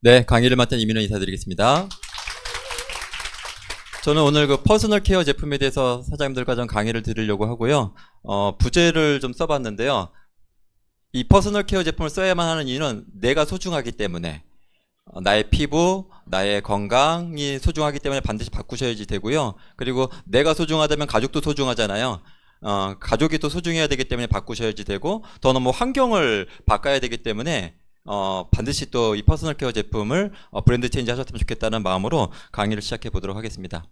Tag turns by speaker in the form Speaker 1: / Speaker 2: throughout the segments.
Speaker 1: 네, 강의를 맡은 이민호 인사드리겠습니다. 저는 오늘 그 퍼스널 케어 제품에 대해서 사장님들과 좀 강의를 드리려고 하고요. 부제를 좀 써봤는데요. 이 퍼스널 케어 제품을 써야만 하는 이유는 내가 소중하기 때문에, 나의 피부, 나의 건강이 소중하기 때문에 반드시 바꾸셔야지 되고요. 그리고 내가 소중하다면 가족도 소중하잖아요. 가족이 또 소중해야 되기 때문에 바꾸셔야지 되고, 더 너무 환경을 바꿔야 되기 때문에 반드시 또 이 퍼스널 케어 제품을 브랜드 체인지 하셨으면 좋겠다는 마음으로 강의를 시작해 보도록 하겠습니다.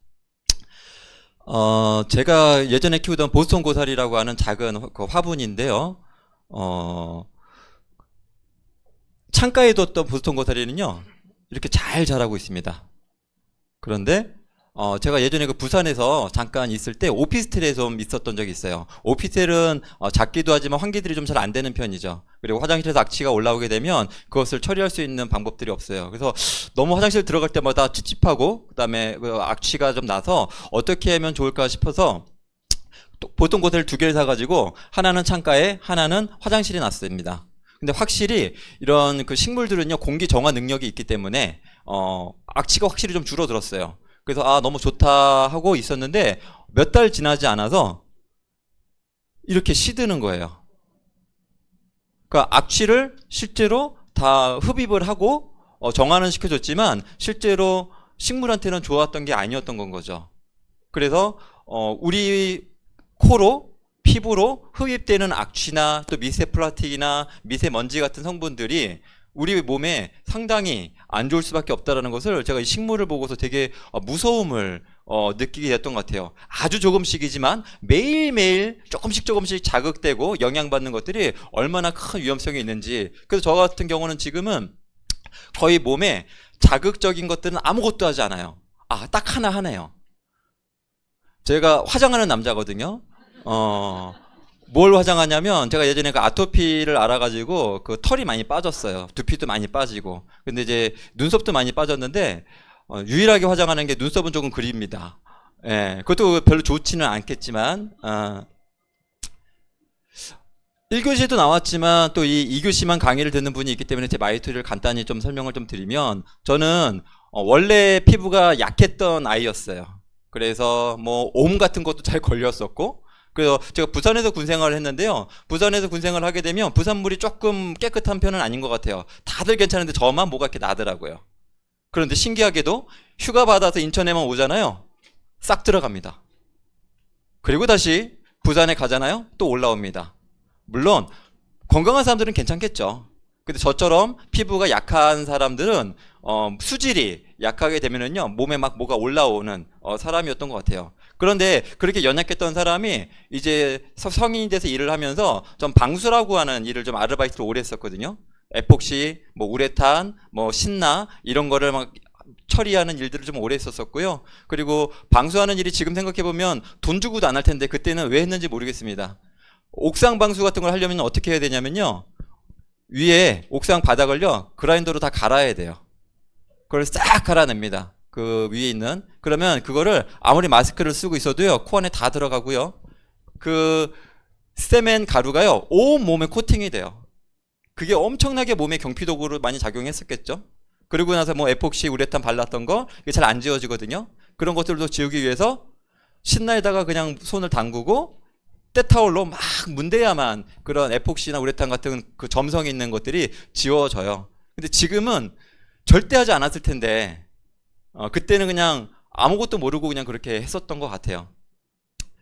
Speaker 1: 제가 예전에 키우던 보스턴 고사리라고 하는 작은 그 화분인데요. 창가에 뒀던 보스턴 고사리는요, 이렇게 잘 자라고 있습니다. 그런데 제가 예전에 그 부산에서 잠깐 있을 때 오피스텔에 좀 있었던 적이 있어요. 오피스텔은 작기도 하지만 환기들이 좀 잘 안 되는 편이죠. 그리고 화장실에서 악취가 올라오게 되면 그것을 처리할 수 있는 방법들이 없어요. 그래서 너무 화장실 들어갈 때마다 찝찝하고 그다음에 그 악취가 좀 나서 어떻게 하면 좋을까 싶어서 보통 곳을 두 개를 사가지고 하나는 창가에 하나는 화장실에 놨습니다. 근데 확실히 이런 그 식물들은요, 공기 정화 능력이 있기 때문에 악취가 확실히 좀 줄어들었어요. 그래서 너무 좋다 하고 있었는데 몇 달 지나지 않아서 이렇게 시드는 거예요. 그러니까 악취를 실제로 다 흡입을 하고 정화는 시켜줬지만 실제로 식물한테는 좋았던 게 아니었던 건 거죠. 그래서 우리 코로 피부로 흡입되는 악취나 또 미세플라스틱이나 미세먼지 같은 성분들이 우리 몸에 상당히 안 좋을 수밖에 없다는 것을 제가 이 식물을 보고서 되게 무서움을 느끼게 됐던 것 같아요. 아주 조금씩이지만 매일매일 조금씩 자극되고 영향받는 것들이 얼마나 큰 위험성이 있는지. 그래서 저 같은 경우는 지금은 거의 몸에 자극적인 것들은 아무것도 하지 않아요. 딱 하나 하네요. 제가 화장하는 남자거든요. 뭘 화장하냐면, 제가 예전에 그 아토피를 알아가지고 그 털이 많이 빠졌어요. 두피도 많이 빠지고. 근데 이제 눈썹도 많이 빠졌는데 유일하게 화장하는 게 눈썹은 조금 그립니다. 예, 그것도 별로 좋지는 않겠지만 1교시에도 나왔지만 또 이 2교시만 강의를 듣는 분이 있기 때문에 제 마이스토리를 간단히 좀 설명을 좀 드리면, 저는 원래 피부가 약했던 아이였어요. 그래서 뭐 옴 같은 것도 잘 걸렸었고, 그래서 제가 부산에서 군생활을 했는데요. 부산에서 군생활을 하게 되면 부산물이 조금 깨끗한 편은 아닌 것 같아요. 다들 괜찮은데 저만 뭐가 이렇게 나더라고요. 그런데 신기하게도 휴가 받아서 인천에만 오잖아요. 싹 들어갑니다. 그리고 다시 부산에 가잖아요. 또 올라옵니다. 물론 건강한 사람들은 괜찮겠죠. 근데 저처럼 피부가 약한 사람들은 수질이 약하게 되면은요, 몸에 막 뭐가 올라오는 사람이었던 것 같아요. 그런데 그렇게 연약했던 사람이 이제 성인이 돼서 일을 하면서 좀 방수라고 하는 일을 좀 아르바이트로 오래 했었거든요. 에폭시, 뭐 우레탄, 뭐 신나 이런 거를 막 처리하는 일들을 좀 오래 했었고요. 그리고 방수하는 일이 지금 생각해보면 돈 주고도 안 할 텐데 그때는 왜 했는지 모르겠습니다. 옥상 방수 같은 걸 하려면 어떻게 해야 되냐면요, 위에 옥상 바닥을요 그라인더로 다 갈아야 돼요. 그걸 싹 갈아냅니다. 그 위에 있는. 그러면 그거를 아무리 마스크를 쓰고 있어도요, 코 안에 다 들어가고요. 그 세멘 가루가요, 온 몸에 코팅이 돼요. 그게 엄청나게 몸에 경피독으로 많이 작용했었겠죠. 그리고 나서 뭐 에폭시, 우레탄 발랐던 거, 이게 잘 안 지워지거든요. 그런 것들도 지우기 위해서 신나에다가 그냥 손을 담그고 때타올로 막 문대야만 그런 에폭시나 우레탄 같은 그 점성 있는 것들이 지워져요. 근데 지금은 절대 하지 않았을 텐데, 그때는 그냥 아무것도 모르고 그냥 그렇게 했었던 것 같아요.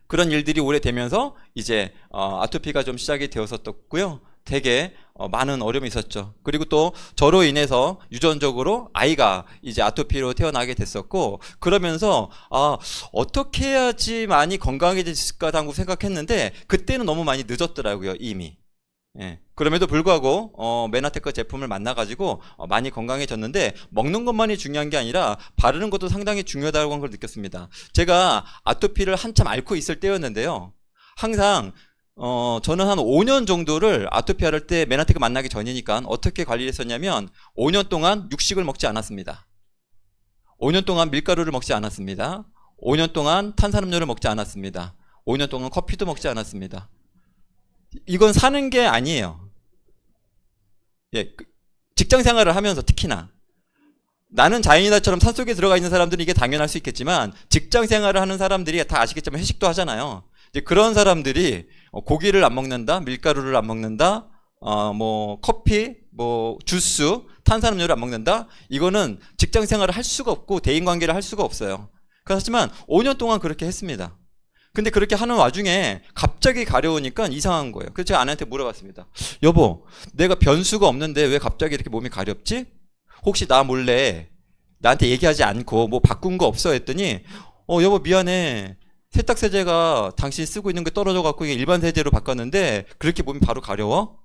Speaker 1: 그런 일들이 오래되면서 이제 아토피가 좀 시작이 되었었고요. 되게 많은 어려움이 있었죠. 그리고 또 저로 인해서 유전적으로 아이가 이제 아토피로 태어나게 됐었고, 그러면서 어떻게 해야지 많이 건강해질까 하고 생각했는데 그때는 너무 많이 늦었더라고요, 이미. 예. 그럼에도 불구하고 메나테크 제품을 만나가지고 많이 건강해졌는데, 먹는 것만이 중요한 게 아니라 바르는 것도 상당히 중요하다고 한 걸 느꼈습니다. 제가 아토피를 한참 앓고 있을 때였는데요, 항상 저는 한 5년 정도를 아토피 앓을 때, 메나테크 만나기 전이니까 어떻게 관리를 했었냐면, 5년 동안 육식을 먹지 않았습니다. 5년 동안 밀가루를 먹지 않았습니다. 5년 동안 탄산음료를 먹지 않았습니다. 5년 동안 커피도 먹지 않았습니다. 이건 사는 게 아니에요. 예, 직장 생활을 하면서 특히나 나는 자연이다처럼 산속에 들어가 있는 사람들은 이게 당연할 수 있겠지만 직장 생활을 하는 사람들이 다 아시겠지만 회식도 하잖아요. 이제 그런 사람들이 고기를 안 먹는다, 밀가루를 안 먹는다, 뭐 커피, 뭐 주스, 탄산음료를 안 먹는다. 이거는 직장 생활을 할 수가 없고 대인 관계를 할 수가 없어요. 그렇지만 5년 동안 그렇게 했습니다. 근데 그렇게 하는 와중에 갑자기 가려우니까 이상한 거예요. 그래서 제가 아내한테 물어봤습니다. 여보, 내가 변수가 없는데 왜 갑자기 이렇게 몸이 가렵지? 혹시 나 몰래 나한테 얘기하지 않고 뭐 바꾼 거 없어? 했더니 여보 미안해. 세탁세제가 당신이 쓰고 있는 게 떨어져 갖고 일반 세제로 바꿨는데 그렇게 몸이 바로 가려워?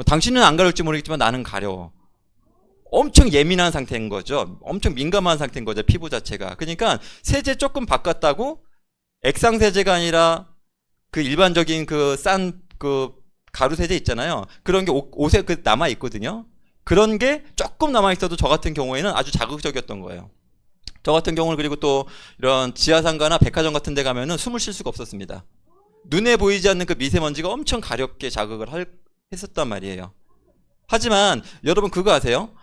Speaker 1: 당신은 안 가려울지 모르겠지만 나는 가려워. 엄청 예민한 상태인 거죠. 엄청 민감한 상태인 거죠. 피부 자체가. 그러니까 세제 조금 바꿨다고 액상 세제가 아니라 그 일반적인 그 싼 그 가루 세제 있잖아요. 그런 게 옷에 그 남아 있거든요. 그런 게 조금 남아 있어도 저 같은 경우에는 아주 자극적이었던 거예요. 저 같은 경우는 그리고 또 이런 지하상가나 백화점 같은 데 가면은 숨을 쉴 수가 없었습니다. 눈에 보이지 않는 그 미세먼지가 엄청 가렵게 자극을 했었단 말이에요. 하지만 여러분 그거 아세요?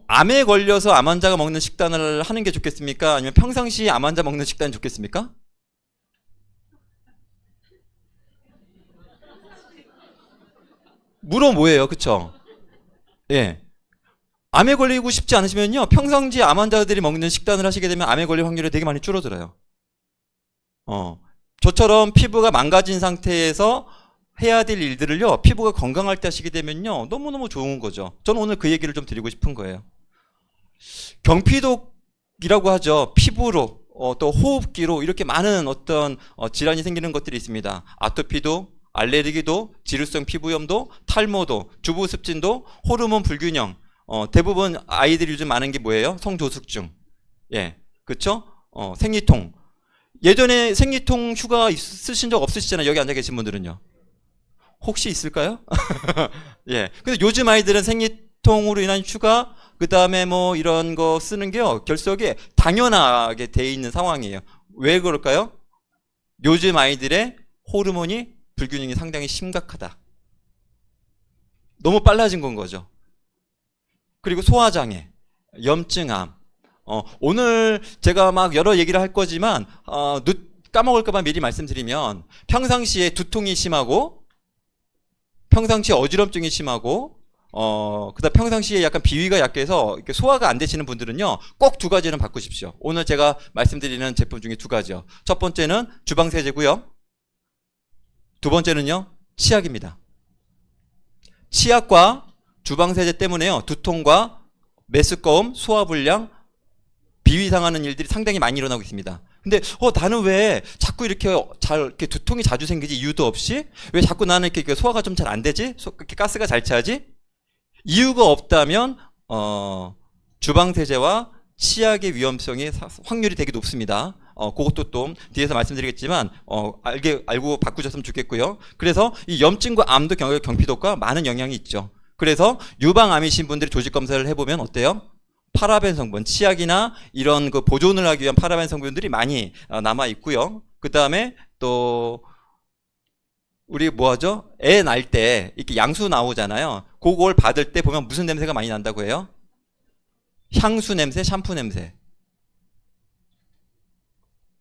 Speaker 1: 암에 걸려서 암 환자가 먹는 식단을 하는 게 좋겠습니까? 아니면 평상시에 암 환자 먹는 식단이 좋겠습니까? 물어 뭐예요, 그쵸? 예. 암에 걸리고 싶지 않으시면요, 평상시에 암 환자들이 먹는 식단을 하시게 되면 암에 걸릴 확률이 되게 많이 줄어들어요. 저처럼 피부가 망가진 상태에서 해야 될 일들을요, 피부가 건강할 때 하시게 되면요, 너무너무 좋은 거죠. 저는 오늘 그 얘기를 좀 드리고 싶은 거예요. 경피독이라고 하죠. 피부로, 또 호흡기로 이렇게 많은 어떤 질환이 생기는 것들이 있습니다. 아토피도, 알레르기도, 지루성 피부염도, 탈모도, 주부습진도, 호르몬 불균형. 대부분 아이들이 요즘 많은 게 뭐예요? 성조숙증. 예, 그쵸? 생리통. 예전에 생리통 휴가 쓰신 적 없으시잖아요. 여기 앉아 계신 분들은요. 혹시 있을까요? 예. 근데 요즘 아이들은 생리통으로 인한 휴가, 그 다음에 뭐 이런 거 쓰는 게요, 결석에 당연하게 돼 있는 상황이에요. 왜 그럴까요? 요즘 아이들의 호르몬이 불균형이 상당히 심각하다. 너무 빨라진 건 거죠. 그리고 소화장애, 염증암. 오늘 제가 막 여러 얘기를 할 거지만 까먹을까봐 미리 말씀드리면 평상시에 두통이 심하고 평상시에 어지럼증이 심하고 그다음 평상시에 약간 비위가 약해서 이렇게 소화가 안 되시는 분들은요, 꼭 두 가지는 바꾸십시오. 오늘 제가 말씀드리는 제품 중에 두 가지요. 첫 번째는 주방세제고요. 두 번째는요, 치약입니다. 치약과 주방세제 때문에요, 두통과 메스꺼움, 소화불량, 비위 상하는 일들이 상당히 많이 일어나고 있습니다. 근데 나는 왜 자꾸 이렇게 두통이 자주 생기지? 이유도 없이? 왜 자꾸 나는 이렇게 소화가 좀 잘 안 되지? 이렇게 가스가 잘 차지? 이유가 없다면 주방세제와 치약의 위험성이 확률이 되게 높습니다. 그것도 또 뒤에서 말씀드리겠지만 알고 바꾸셨으면 좋겠고요. 그래서 이 염증과 암도 경피독과 많은 영향이 있죠. 그래서 유방암이신 분들이 조직 검사를 해보면 어때요? 파라벤 성분, 치약이나 이런 그 보존을 하기 위한 파라벤 성분들이 많이 남아 있고요. 그 다음에 또 우리 뭐 하죠? 애 날 때 이렇게 양수 나오잖아요. 그걸 받을 때 보면 무슨 냄새가 많이 난다고 해요? 향수 냄새, 샴푸 냄새.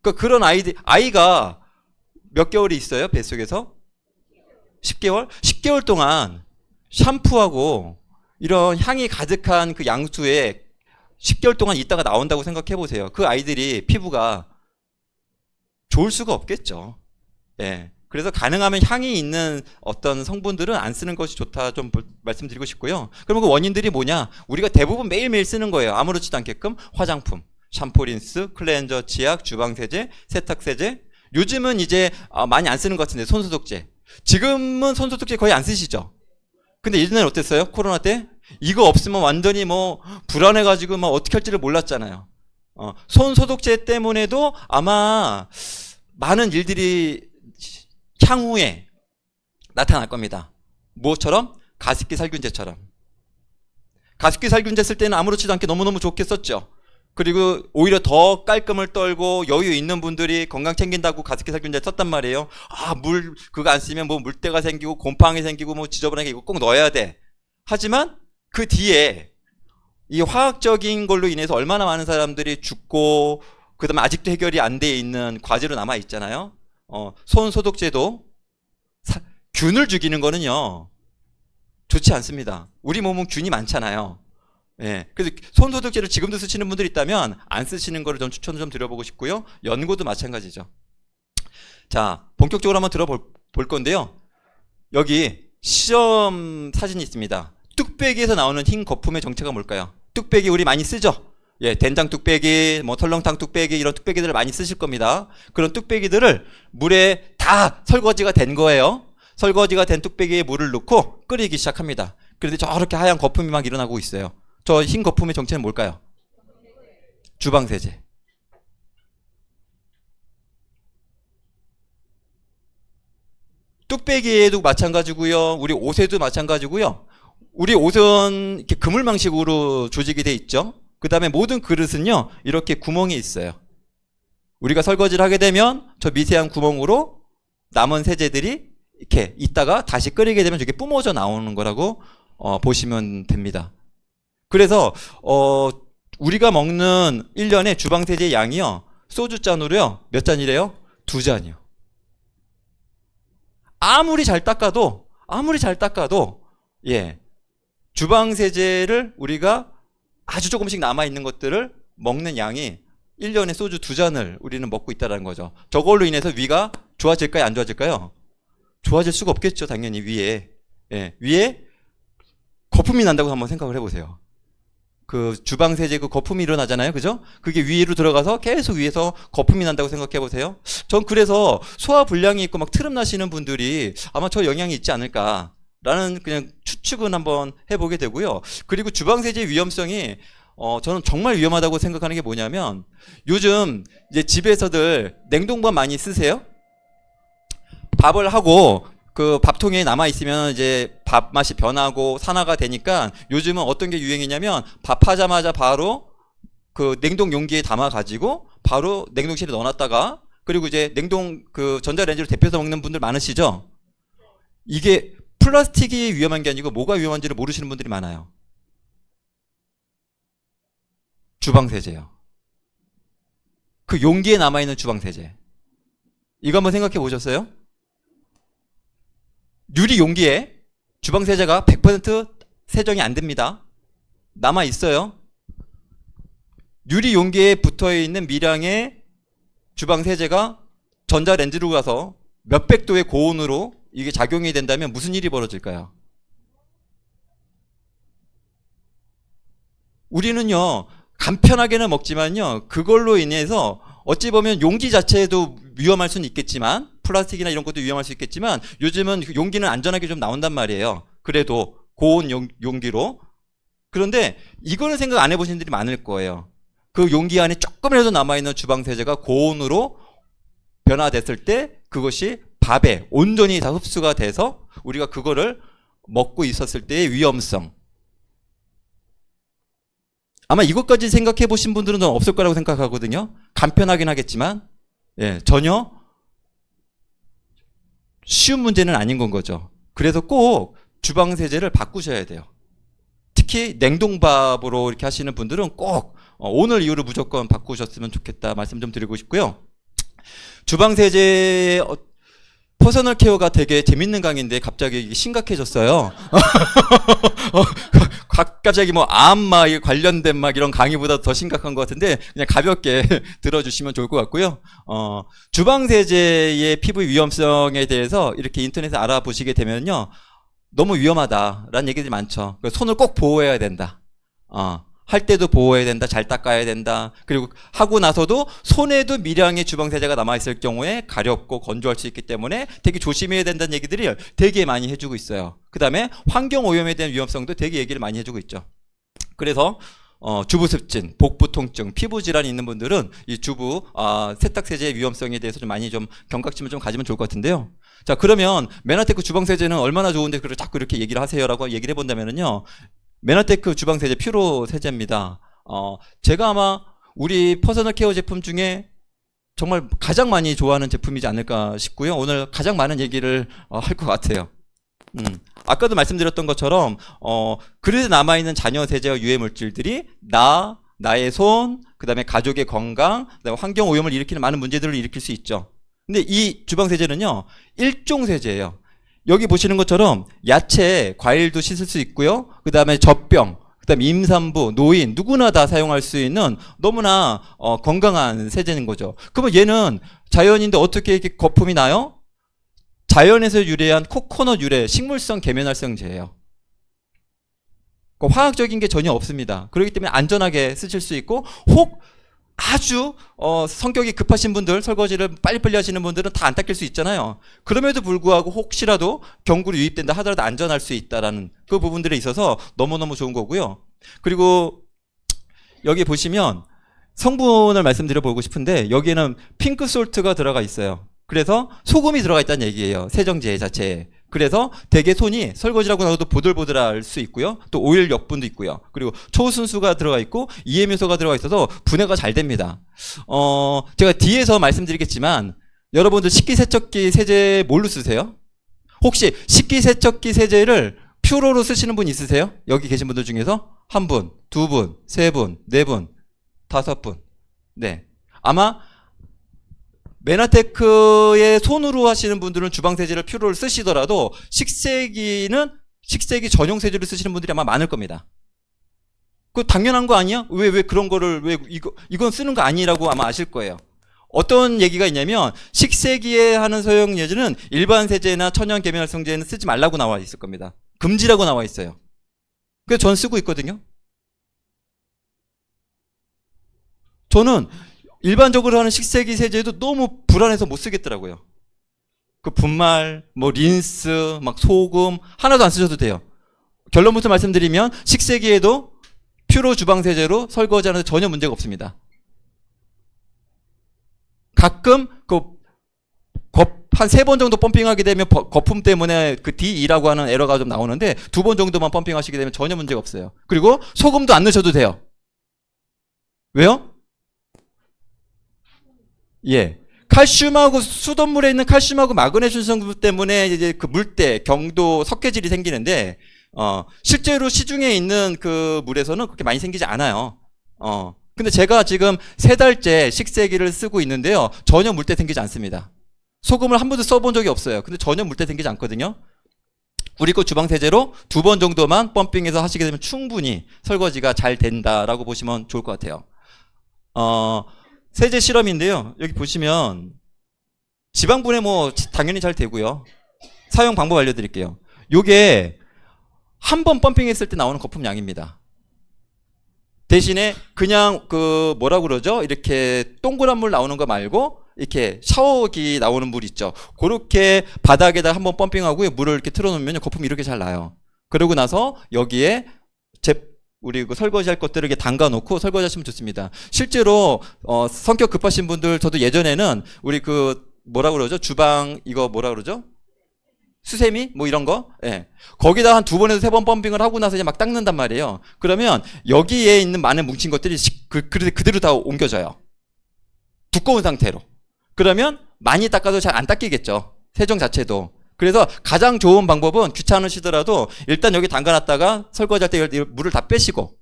Speaker 1: 그러니까 그런 아이가 몇 개월이 있어요? 뱃속에서? 10개월? 10개월 동안 샴푸하고 이런 향이 가득한 그 양수에 10개월 동안 있다가 나온다고 생각해 보세요. 그 아이들이 피부가 좋을 수가 없겠죠. 예. 그래서 가능하면 향이 있는 어떤 성분들은 안 쓰는 것이 좋다 좀 말씀드리고 싶고요. 그럼 그 원인들이 뭐냐? 우리가 대부분 매일매일 쓰는 거예요. 아무렇지도 않게끔 화장품, 샴푸, 린스, 클렌저, 치약, 주방세제, 세탁세제. 요즘은 이제 많이 안 쓰는 것 같은데 손소독제. 지금은 손소독제 거의 안 쓰시죠? 근데 예전에는 어땠어요? 코로나 때? 이거 없으면 완전히 뭐 불안해가지고 막 어떻게 할지를 몰랐잖아요. 손소독제 때문에도 아마 많은 일들이 향후에 나타날 겁니다. 무엇처럼? 가습기 살균제처럼. 가습기 살균제 쓸 때는 아무렇지도 않게 너무너무 좋게 썼죠. 그리고 오히려 더 깔끔을 떨고 여유 있는 분들이 건강 챙긴다고 가습기 살균제 썼단 말이에요. 물 그거 안 쓰면 뭐 물때가 생기고 곰팡이 생기고 뭐 지저분하게 이거 꼭 넣어야 돼. 하지만 그 뒤에 이 화학적인 걸로 인해서 얼마나 많은 사람들이 죽고 그다음에 아직도 해결이 안 돼 있는 과제로 남아 있잖아요. 손 소독제도 균을 죽이는 거는요 좋지 않습니다. 우리 몸은 균이 많잖아요. 예, 그래서 손 소독제를 지금도 쓰시는 분들이 있다면 안 쓰시는 거를 좀 추천을 좀 드려보고 싶고요. 연고도 마찬가지죠. 자, 본격적으로 한번 들어볼 건데요. 여기 시험 사진이 있습니다. 뚝배기에서 나오는 흰 거품의 정체가 뭘까요? 뚝배기 우리 많이 쓰죠? 예, 된장 뚝배기, 뭐 설렁탕 뚝배기 이런 뚝배기들을 많이 쓰실 겁니다. 그런 뚝배기들을 물에 다 설거지가 된 거예요. 설거지가 된 뚝배기에 물을 넣고 끓이기 시작합니다. 그런데 저렇게 하얀 거품이 막 일어나고 있어요. 저 흰 거품의 정체는 뭘까요? 주방세제. 뚝배기에도 마찬가지고요. 우리 옷에도 마찬가지고요. 우리 옷은 이렇게 그물망식으로 조직이 돼 있죠. 그 다음에 모든 그릇은요 이렇게 구멍이 있어요. 우리가 설거지를 하게 되면 저 미세한 구멍으로 남은 세제들이 이렇게 있다가 다시 끓이게 되면 저게 뿜어져 나오는 거라고 보시면 됩니다. 그래서 우리가 먹는 1년에 주방세제 양이요 소주 잔으로요 몇 잔이래요? 2잔이요. 아무리 잘 닦아도 예 주방세제를 우리가 아주 조금씩 남아있는 것들을 먹는 양이 1년에 소주 2잔을 우리는 먹고 있다는 거죠. 저걸로 인해서 위가 좋아질까요? 안 좋아질까요? 좋아질 수가 없겠죠. 당연히 위에. 예, 위에 거품이 난다고 한번 생각을 해보세요. 그 주방세제 그 거품이 일어나잖아요. 그죠? 그게 위로 들어가서 계속 위에서 거품이 난다고 생각해보세요. 전 그래서 소화불량이 있고 막 트름 나시는 분들이 아마 저 영향이 있지 않을까. 라는 그냥 추측은 한번 해보게 되고요. 그리고 주방세제의 위험성이 저는 정말 위험하다고 생각하는 게 뭐냐면 요즘 이제 집에서들 냉동밥 많이 쓰세요? 밥을 하고 그 밥통에 남아 있으면 이제 밥 맛이 변하고 산화가 되니까 요즘은 어떤 게 유행이냐면 밥하자마자 바로 그 냉동 용기에 담아 가지고 바로 냉동실에 넣어놨다가 그리고 이제 냉동 그 전자레인지로 데펴서 먹는 분들 많으시죠? 이게 플라스틱이 위험한 게 아니고 뭐가 위험한지를 모르시는 분들이 많아요. 주방세제요. 그 용기에 남아있는 주방세제. 이거 한번 생각해 보셨어요? 유리 용기에 주방세제가 100% 세정이 안 됩니다. 남아있어요. 유리 용기에 붙어있는 미량의 주방세제가 전자레인지로 가서 몇백 도의 고온으로 이게 작용이 된다면 무슨 일이 벌어질까요? 우리는요 간편하게는 먹지만요 그걸로 인해서 어찌 보면 용기 자체도 위험할 수는 있겠지만 플라스틱이나 이런 것도 위험할 수 있겠지만 요즘은 용기는 안전하게 좀 나온단 말이에요. 그래도 고온 용기로. 그런데 이거는 생각 안 해보신 분들이 많을 거예요. 그 용기 안에 조금이라도 남아있는 주방세제가 고온으로 변화됐을 때 그것이 밥에 온전히 다 흡수가 돼서 우리가 그거를 먹고 있었을 때의 위험성. 아마 이것까지 생각해 보신 분들은 없을 거라고 생각하거든요. 간편하긴 하겠지만 예, 전혀 쉬운 문제는 아닌 건 거죠. 그래서 꼭 주방세제를 바꾸셔야 돼요. 특히 냉동밥으로 이렇게 하시는 분들은 꼭 오늘 이후로 무조건 바꾸셨으면 좋겠다 말씀 좀 드리고 싶고요. 주방세제 퍼스널 케어가 되게 재밌는 강의인데 갑자기 심각해졌어요. 갑자기 뭐 암 막 관련된 막 이런 강의보다 더 심각한 것 같은데 그냥 가볍게 들어주시면 좋을 것 같고요. 주방세제의 피부 위험성에 대해서 이렇게 인터넷에 알아보시게 되면요. 너무 위험하다라는 얘기들이 많죠. 손을 꼭 보호해야 된다. 할 때도 보호해야 된다. 잘 닦아야 된다. 그리고 하고 나서도 손에도 미량의 주방세제가 남아있을 경우에 가렵고 건조할 수 있기 때문에 되게 조심해야 된다는 얘기들이 되게 많이 해주고 있어요. 그 다음에 환경오염에 대한 위험성도 되게 얘기를 많이 해주고 있죠. 그래서 주부습진, 복부통증, 피부질환이 있는 분들은 이 주부 세탁세제의 위험성에 대해서 좀 많이 좀 경각심을 좀 가지면 좋을 것 같은데요. 자, 그러면 메나테크 주방세제는 얼마나 좋은데 그걸 자꾸 이렇게 얘기를 하세요라고 얘기를 해본다면은요. 메나테크 주방세제 퓨로 세제입니다. 제가 아마 우리 퍼스널 케어 제품 중에 정말 가장 많이 좋아하는 제품이지 않을까 싶고요. 오늘 가장 많은 얘기를 할 것 같아요. 아까도 말씀드렸던 것처럼 그릇에 남아있는 잔여 세제와 유해 물질들이 나의 손, 그 다음에 가족의 건강, 그다음에 환경 오염을 일으키는 많은 문제들을 일으킬 수 있죠. 근데 이 주방 세제는요, 일종 세제예요. 여기 보시는 것처럼 야채, 과일도 씻을 수 있고요. 그 다음에 젖병, 그 다음에 임산부, 노인 누구나 다 사용할 수 있는 너무나 건강한 세제인 거죠. 그러면 얘는 자연인데 어떻게 이렇게 거품이 나요? 자연에서 유래한 코코넛 유래 식물성 계면활성제예요. 화학적인 게 전혀 없습니다. 그렇기 때문에 안전하게 쓰실 수 있고, 혹 아주 성격이 급하신 분들, 설거지를 빨리빨리 하시는 분들은 다 안 닦일 수 있잖아요. 그럼에도 불구하고 혹시라도 경구로 유입된다 하더라도 안전할 수 있다라는 그 부분들에 있어서 너무너무 좋은 거고요. 그리고 여기 보시면 성분을 말씀드려 보고 싶은데, 여기에는 핑크솔트가 들어가 있어요. 그래서 소금이 들어가 있다는 얘기예요, 세정제 자체에. 그래서 되게 손이 설거지라고 나서도 보들보들할 수 있고요. 또 오일 역분도 있고요. 그리고 초순수가 들어가 있고 이해효소가 들어가 있어서 분해가 잘 됩니다. 제가 뒤에서 말씀드리겠지만, 여러분들 식기세척기 세제 뭘로 쓰세요? 혹시 식기세척기 세제를 퓨로로 쓰시는 분 있으세요? 여기 계신 분들 중에서? 한 분, 두 분, 세 분, 네 분, 다섯 분. 네. 아마 메나테크의 손으로 하시는 분들은 주방세제를 퓨로를 쓰시더라도 식세기 전용 세제를 쓰시는 분들이 아마 많을 겁니다. 그거 당연한 거 아니야? 왜 그런 거를, 이건 쓰는 거 아니라고 아마 아실 거예요. 어떤 얘기가 있냐면, 식세기에 하는 소형 예제는 일반 세제나 천연 계면활성제는 쓰지 말라고 나와 있을 겁니다. 금지라고 나와 있어요. 그래서 전 쓰고 있거든요. 저는 일반적으로 하는 식세기 세제도 너무 불안해서 못 쓰겠더라고요. 그 분말, 린스, 소금 하나도 안 쓰셔도 돼요. 결론부터 말씀드리면 식세기에도 퓨로 주방 세제로 설거지하는데 전혀 문제가 없습니다. 가끔 한 3번 정도 펌핑하게 되면 거품 때문에 그 D2라고 하는 에러가 좀 나오는데, 2번 정도만 펌핑하시게 되면 전혀 문제가 없어요. 그리고 소금도 안 넣으셔도 돼요. 왜요? 예. 칼슘하고 수돗물에 있는 칼슘하고 마그네슘 성분 때문에 이제 그 물때, 경도, 석회질이 생기는데, 실제로 시중에 있는 그 물에서는 그렇게 많이 생기지 않아요. 근데 제가 지금 3달째 식세기를 쓰고 있는데요, 전혀 물때 생기지 않습니다. 소금을 한 번도 써본 적이 없어요. 근데 전혀 물때 생기지 않거든요. 우리 거 주방세제로 2번 정도만 펌핑해서 하시게 되면 충분히 설거지가 잘 된다라고 보시면 좋을 것 같아요. 세제 실험인데요, 여기 보시면 지방분해 당연히 잘 되고요. 사용 방법 알려드릴게요. 요게 한 번 펌핑했을 때 나오는 거품 양입니다. 대신에 그냥 이렇게 동그란 물 나오는 거 말고 이렇게 샤워기 나오는 물 있죠. 그렇게 바닥에다 한번 펌핑하고 물을 이렇게 틀어놓으면 거품이 이렇게 잘 나요. 그러고 나서 여기에 우리 설거지할 것들을 이렇게 담가 놓고 설거지하시면 좋습니다. 실제로 성격 급하신 분들, 저도 예전에는 우리 주방 수세미 이런 거, 예. 거기다 한 2번에서 3번 펌핑을 하고 나서 이제 막 닦는단 말이에요. 그러면 여기에 있는 많은 뭉친 것들이 그대로 다 옮겨져요. 두꺼운 상태로. 그러면 많이 닦아도 잘 안 닦이겠죠, 세정 자체도. 그래서 가장 좋은 방법은 귀찮으시더라도 일단 여기 담가놨다가 설거지할 때 물을 다 빼시고,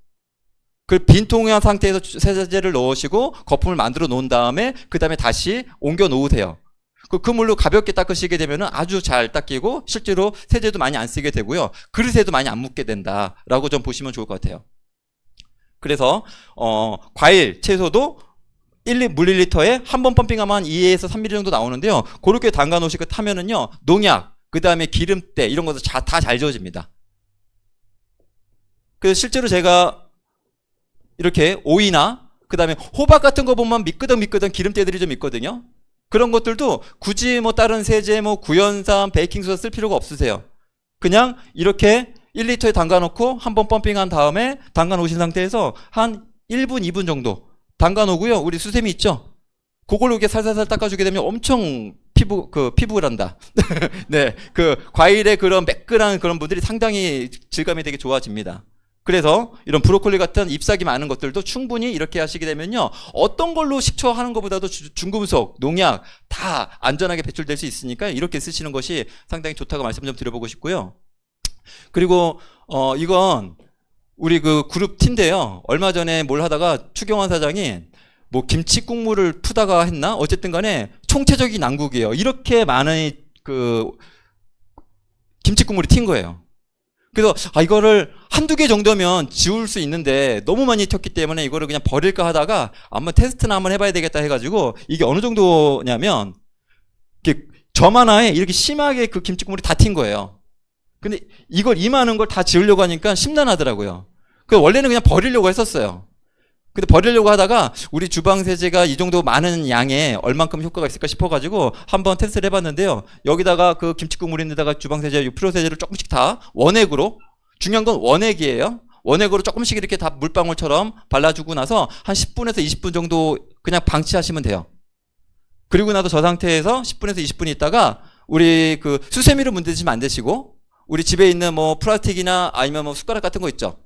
Speaker 1: 그 빈통한 상태에서 세제를 넣으시고 거품을 만들어 놓은 다음에 그 다음에 다시 옮겨 놓으세요. 그 물로 가볍게 닦으시게 되면 아주 잘 닦이고 실제로 세제도 많이 안 쓰게 되고요, 그릇에도 많이 안 묻게 된다라고 좀 보시면 좋을 것 같아요. 그래서 과일, 채소도 물 1리터에 한 번 펌핑하면 한 2에서 3ml 정도 나오는데요, 그렇게 담가 놓으시고 타면은요, 농약, 그 다음에 기름때 이런 것도 다 잘 지워집니다. 그래서 실제로 제가 이렇게 오이나 그 다음에 호박 같은 거 보면 미끄덩미끄덩 기름때들이 좀 있거든요. 그런 것들도 굳이 다른 세제, 구연산, 베이킹소다 쓸 필요가 없으세요. 그냥 이렇게 1리터에 담가 놓고 한번 펌핑한 다음에 담가 놓으신 상태에서 한 1분, 2분 정도 담가 놓고요, 우리 수세미 있죠? 그걸로 이렇게 살살살 닦아주게 되면 엄청 피부란다. 네, 과일의 그런 매끈한 그런 분들이 상당히 질감이 되게 좋아집니다. 그래서 이런 브로콜리 같은 잎사귀 많은 것들도 충분히 이렇게 하시게 되면요, 어떤 걸로 식초하는 것보다도 중금속, 농약 다 안전하게 배출될 수 있으니까 이렇게 쓰시는 것이 상당히 좋다고 말씀 좀 드려보고 싶고요. 그리고 이건 우리 그 그룹 팀인데요. 얼마 전에 뭘 하다가 추경환 사장이 뭐 김치 국물을 푸다가 했나? 어쨌든 간에 총체적인 난국이에요. 이렇게 많은 그 김치 국물이 튄 거예요. 그래서 이거를 한두 개 정도면 지울 수 있는데 너무 많이 튀었기 때문에 이거를 그냥 버릴까 하다가 한번 테스트나 한번 해봐야 되겠다 해가지고 이게 어느 정도냐면 점 하나에 이렇게 심하게 그 김치 국물이 다 튄 거예요. 근데 이걸 이만한 걸 다 지우려고 하니까 심란하더라고요. 그 원래는 그냥 버리려고 했었어요. 근데 버리려고 하다가 우리 주방 세제가 이 정도 많은 양에 얼만큼 효과가 있을까 싶어가지고 한번 테스트를 해봤는데요. 여기다가 그 김치 국물인데다가 주방 세제, 프로 세제를 조금씩 다 원액으로, 중요한 건 원액이에요. 원액으로 조금씩 이렇게 다 물방울처럼 발라주고 나서 한 10분에서 20분 정도 그냥 방치하시면 돼요. 그리고 나서 저 상태에서 10분에서 20분 있다가 우리 그 수세미로 문대시면 안 되시고 우리 집에 있는 뭐 플라스틱이나 아니면 뭐 숟가락 같은 거 있죠.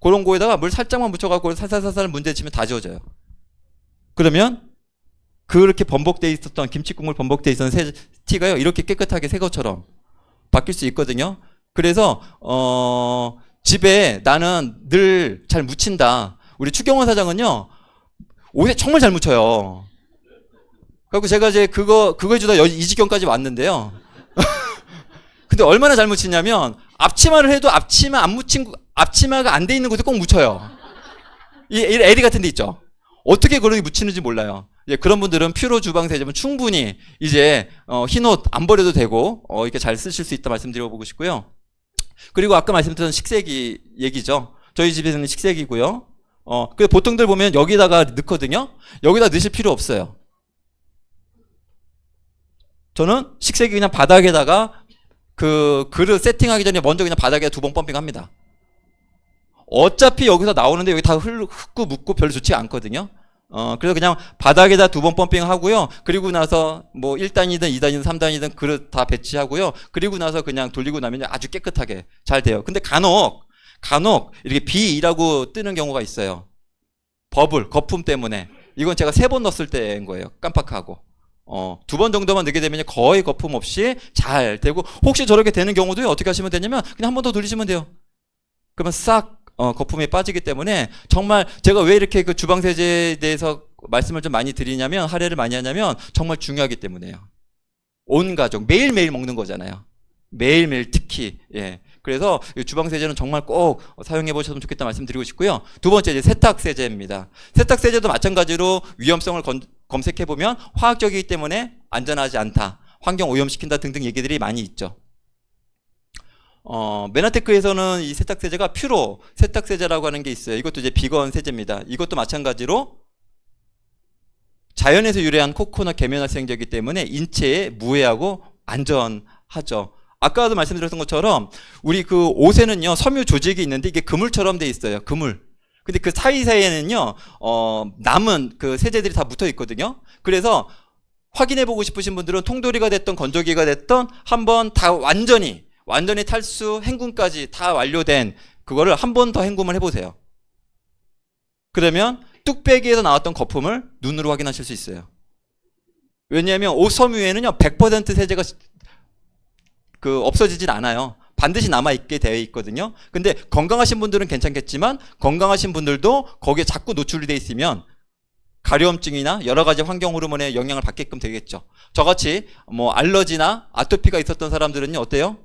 Speaker 1: 그런 거에다가 물 살짝만 묻혀갖고 살살살살 문대치면 다 지워져요. 그러면 그렇게 번복돼 있었던 김치 국물 번복돼 있었던 티가요 이렇게 깨끗하게 새 것처럼 바뀔 수 있거든요. 그래서 집에 나는 늘 잘 묻힌다. 우리 추경원 사장은요 옷에 정말 잘 묻혀요. 그래서 제가 이제 그거 해주다 이 지경까지 왔는데요. 근데 얼마나 잘 묻히냐면 앞치마를 해도 앞치마 안 묻힌 앞치마가 안 돼 있는 곳에 꼭 묻혀요. 이 에리 같은 데 있죠. 어떻게 그런 게 묻히는지 몰라요. 예, 그런 분들은 퓨로 주방 세제면 충분히 이제 흰옷 안 버려도 되고 이렇게 잘 쓰실 수 있다 말씀드려보고 싶고요. 그리고 아까 말씀드렸던 식세기 얘기죠. 저희 집에서는 식세기고요. 그 보통들 보면 여기다가 넣거든요. 여기다 넣으실 필요 없어요. 저는 식세기 그냥 바닥에다가 그 그릇 세팅하기 전에 먼저 그냥 바닥에 2번 펌핑합니다. 어차피 여기서 나오는데 여기 다 흙고 묻고 별로 좋지 않거든요. 그래서 그냥 바닥에다 2번 펌핑하고요. 그리고 나서 뭐 1단이든 2단이든 3단이든 그릇 다 배치하고요. 그리고 나서 그냥 돌리고 나면 아주 깨끗하게 잘 돼요. 근데 간혹 이렇게 B라고 뜨는 경우가 있어요. 버블, 거품 때문에. 이건 제가 3번 넣었을 때인 거예요. 깜빡하고. 2번 정도만 넣게 되면 거의 거품 없이 잘 되고, 혹시 저렇게 되는 경우도 어떻게 하시면 되냐면 그냥 한 번 더 돌리시면 돼요. 그러면 싹 거품이 빠지기 때문에 정말 제가 왜 이렇게 그 주방 세제에 대해서 말씀을 좀 많이 드리냐면, 할애를 많이 하냐면 정말 중요하기 때문에요. 온 가족 매일매일 먹는 거잖아요. 매일매일 특히. 예. 그래서 주방 세제는 정말 꼭 사용해 보셨으면 좋겠다 말씀드리고 싶고요. 두 번째 이제 세탁 세제입니다. 세탁 세제도 마찬가지로 위험성을 검색해 보면 화학적이기 때문에 안전하지 않다, 환경 오염시킨다 등등 얘기들이 많이 있죠. 메나테크에서는 이 세탁 세제가 퓨로 세탁 세제라고 하는 게 있어요. 이것도 이제 비건 세제입니다. 이것도 마찬가지로 자연에서 유래한 코코넛 계면활성제이기 때문에 인체에 무해하고 안전하죠. 아까도 말씀드렸던 것처럼 우리 그 옷에는요 섬유 조직이 있는데 이게 그물처럼 돼 있어요. 그물. 근데 그 사이사이에는요 남은 그 세제들이 다 묻어 있거든요. 그래서 확인해 보고 싶으신 분들은 통돌이가 됐던 건조기가 됐던 한번 다 완전히 탈수 헹굼까지 다 완료된 그거를 한 번 더 헹굼을 해보세요. 그러면 뚝배기에서 나왔던 거품을 눈으로 확인하실 수 있어요. 왜냐하면 옷 섬유에는요 100% 세제가 없어지진 않아요. 반드시 남아있게 되어 있거든요. 근데 건강하신 분들은 괜찮겠지만 건강하신 분들도 거기에 자꾸 노출이 되어 있으면 가려움증이나 여러 가지 환경 호르몬의 영향을 받게끔 되겠죠. 저같이 뭐 알러지나 아토피가 있었던 사람들은요 어때요?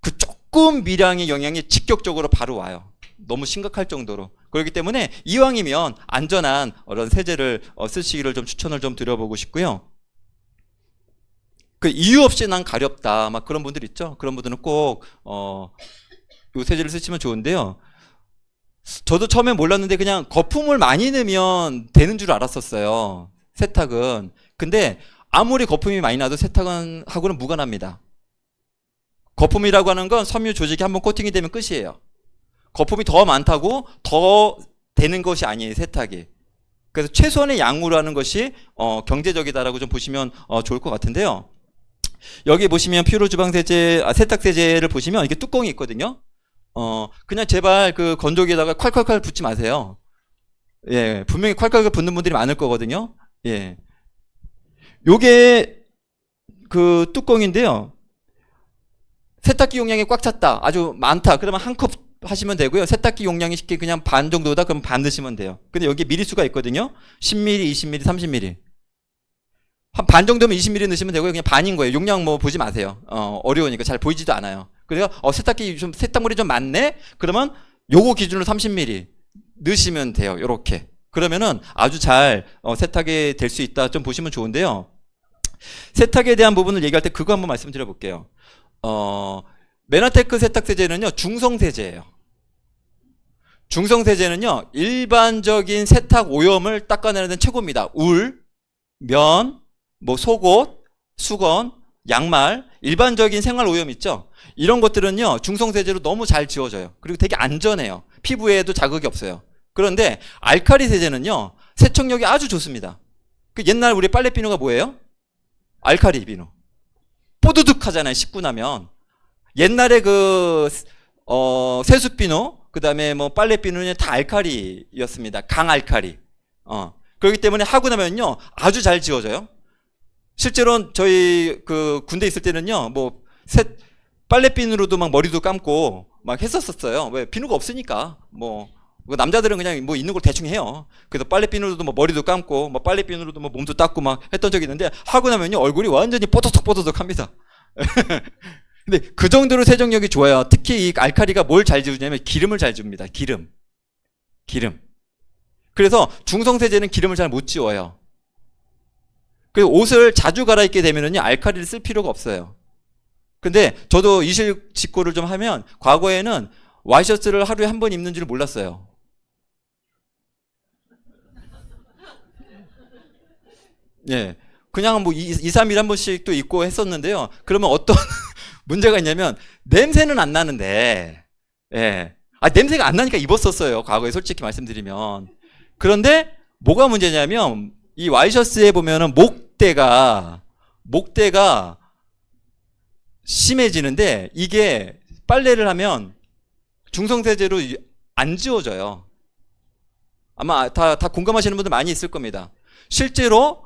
Speaker 1: 그 조금 미량의 영향이 직격적으로 바로 와요. 너무 심각할 정도로. 그렇기 때문에 이왕이면 안전한 그런 세제를 쓰시기를 좀 추천을 좀 드려보고 싶고요. 그 이유 없이 난 가렵다 막 그런 분들 있죠. 그런 분들은 꼭 이 세제를 쓰시면 좋은데요. 저도 처음에 몰랐는데 그냥 거품을 많이 넣으면 되는 줄 알았었어요. 세탁은. 근데 아무리 거품이 많이 나도 세탁은 하고는 무관합니다. 거품이라고 하는 건 섬유 조직이 한번 코팅이 되면 끝이에요. 거품이 더 많다고 더 되는 것이 아니에요, 세탁이. 그래서 최소한의 양으로 하는 것이 경제적이다라고 좀 보시면 좋을 것 같은데요. 여기 보시면 퓨로 주방 세제, 세탁 세제를 보시면 이게 뚜껑이 있거든요. 그냥 제발 그 건조기에다가 콸콸콸 붓지 마세요. 예, 분명히 콸콸콸 붓는 분들이 많을 거거든요. 예. 요게 그 뚜껑인데요. 세탁기 용량이 꽉 찼다. 아주 많다. 그러면 한 컵 하시면 되고요. 세탁기 용량이 쉽게 그냥 반 정도다. 그럼 반 넣으시면 돼요. 근데 여기 미리수가 있거든요. 10ml, 20ml, 30ml. 한 반 정도면 20ml 넣으시면 되고요. 그냥 반인 거예요. 용량 뭐 보지 마세요. 어려우니까 잘 보이지도 않아요. 그래서 세탁기 좀 세탁물이 좀 많네. 그러면 요거 기준으로 30ml 넣으시면 돼요. 요렇게. 그러면은 아주 잘 세탁이 될 수 있다. 좀 보시면 좋은데요. 세탁에 대한 부분을 얘기할 때 그거 한번 말씀드려 볼게요. 메나테크 세탁세제는요, 중성세제예요. 중성세제는요, 일반적인 세탁 오염을 닦아내는 데는 최고입니다. 울, 면, 뭐 속옷, 수건, 양말, 일반적인 생활 오염 있죠? 이런 것들은요, 중성세제로 너무 잘 지워져요. 그리고 되게 안전해요. 피부에도 자극이 없어요. 그런데 알칼리 세제는요, 세척력이 아주 좋습니다. 그 옛날 우리 빨래 비누가 뭐예요? 알칼리 비누. 뽀드득 하잖아요, 씻고 나면. 옛날에 세수 비누, 그 다음에 뭐 빨래 비누는 다 알칼리였습니다. 강알칼리. 그렇기 때문에 하고 나면요, 아주 잘 지워져요. 실제로는 저희 군대 있을 때는요, 빨래 비누로도 막 머리도 감고 막 했었어요. 왜? 비누가 없으니까. 남자들은 그냥 뭐 있는 걸 대충 해요. 그래서 빨래 비누로도 뭐 머리도 감고, 뭐 빨래 비누로도 뭐 몸도 닦고 막 했던 적이 있는데, 하고 나면요, 얼굴이 완전히 뽀득뽀득 합니다. 근데 그 정도로 세정력이 좋아요. 특히 이 알칼리가 뭘 잘 지우냐면 기름을 잘 지웁니다. 기름. 그래서 중성세제는 기름을 잘 못 지워요. 그래서 옷을 자주 갈아입게 되면은요, 알칼리를 쓸 필요가 없어요. 근데 저도 이실 직고를 좀 하면, 과거에는 와이셔츠를 하루에 한 번 입는 줄 몰랐어요. 예. 그냥 뭐 2, 3일에 한 번씩 또 입고 했었는데요. 그러면 어떤 문제가 있냐면, 냄새는 안 나는데, 예. 냄새가 안 나니까 입었었어요. 과거에 솔직히 말씀드리면. 그런데 뭐가 문제냐면, 이 와이셔츠에 보면은 목대가 심해지는데, 이게 빨래를 하면 중성세제로 안 지워져요. 아마 다 공감하시는 분들 많이 있을 겁니다. 실제로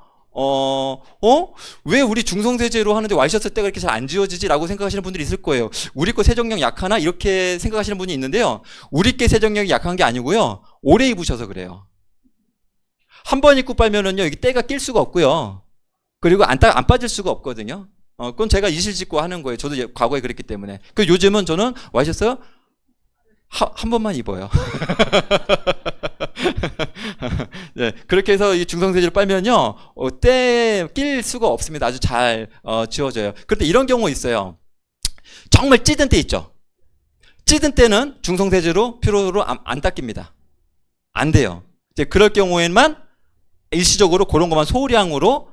Speaker 1: 왜 우리 중성세제로 하는데 와이셔츠 때가 이렇게 잘 안 지워지지라고 생각하시는 분들이 있을 거예요. 우리 거 세정력 약하나? 이렇게 생각하시는 분이 있는데요. 우리 게 세정력이 약한 게 아니고요. 오래 입으셔서 그래요. 한 번 입고 빨면은요, 이게 때가 낄 수가 없고요. 그리고 안 빠질 수가 없거든요. 그건 제가 이실 짓고 하는 거예요. 저도 과거에 그랬기 때문에. 요즘은 저는 와이셔츠 한 번만 입어요. 네, 그렇게 해서 이 중성세제를 빨면요, 때 낄 수가 없습니다. 아주 잘 지워져요. 그런데 이런 경우 있어요. 정말 찌든 때 있죠. 찌든 때는 중성세제로 표로로 안 닦입니다. 안 돼요. 이제 그럴 경우에만 일시적으로 그런 것만 소량으로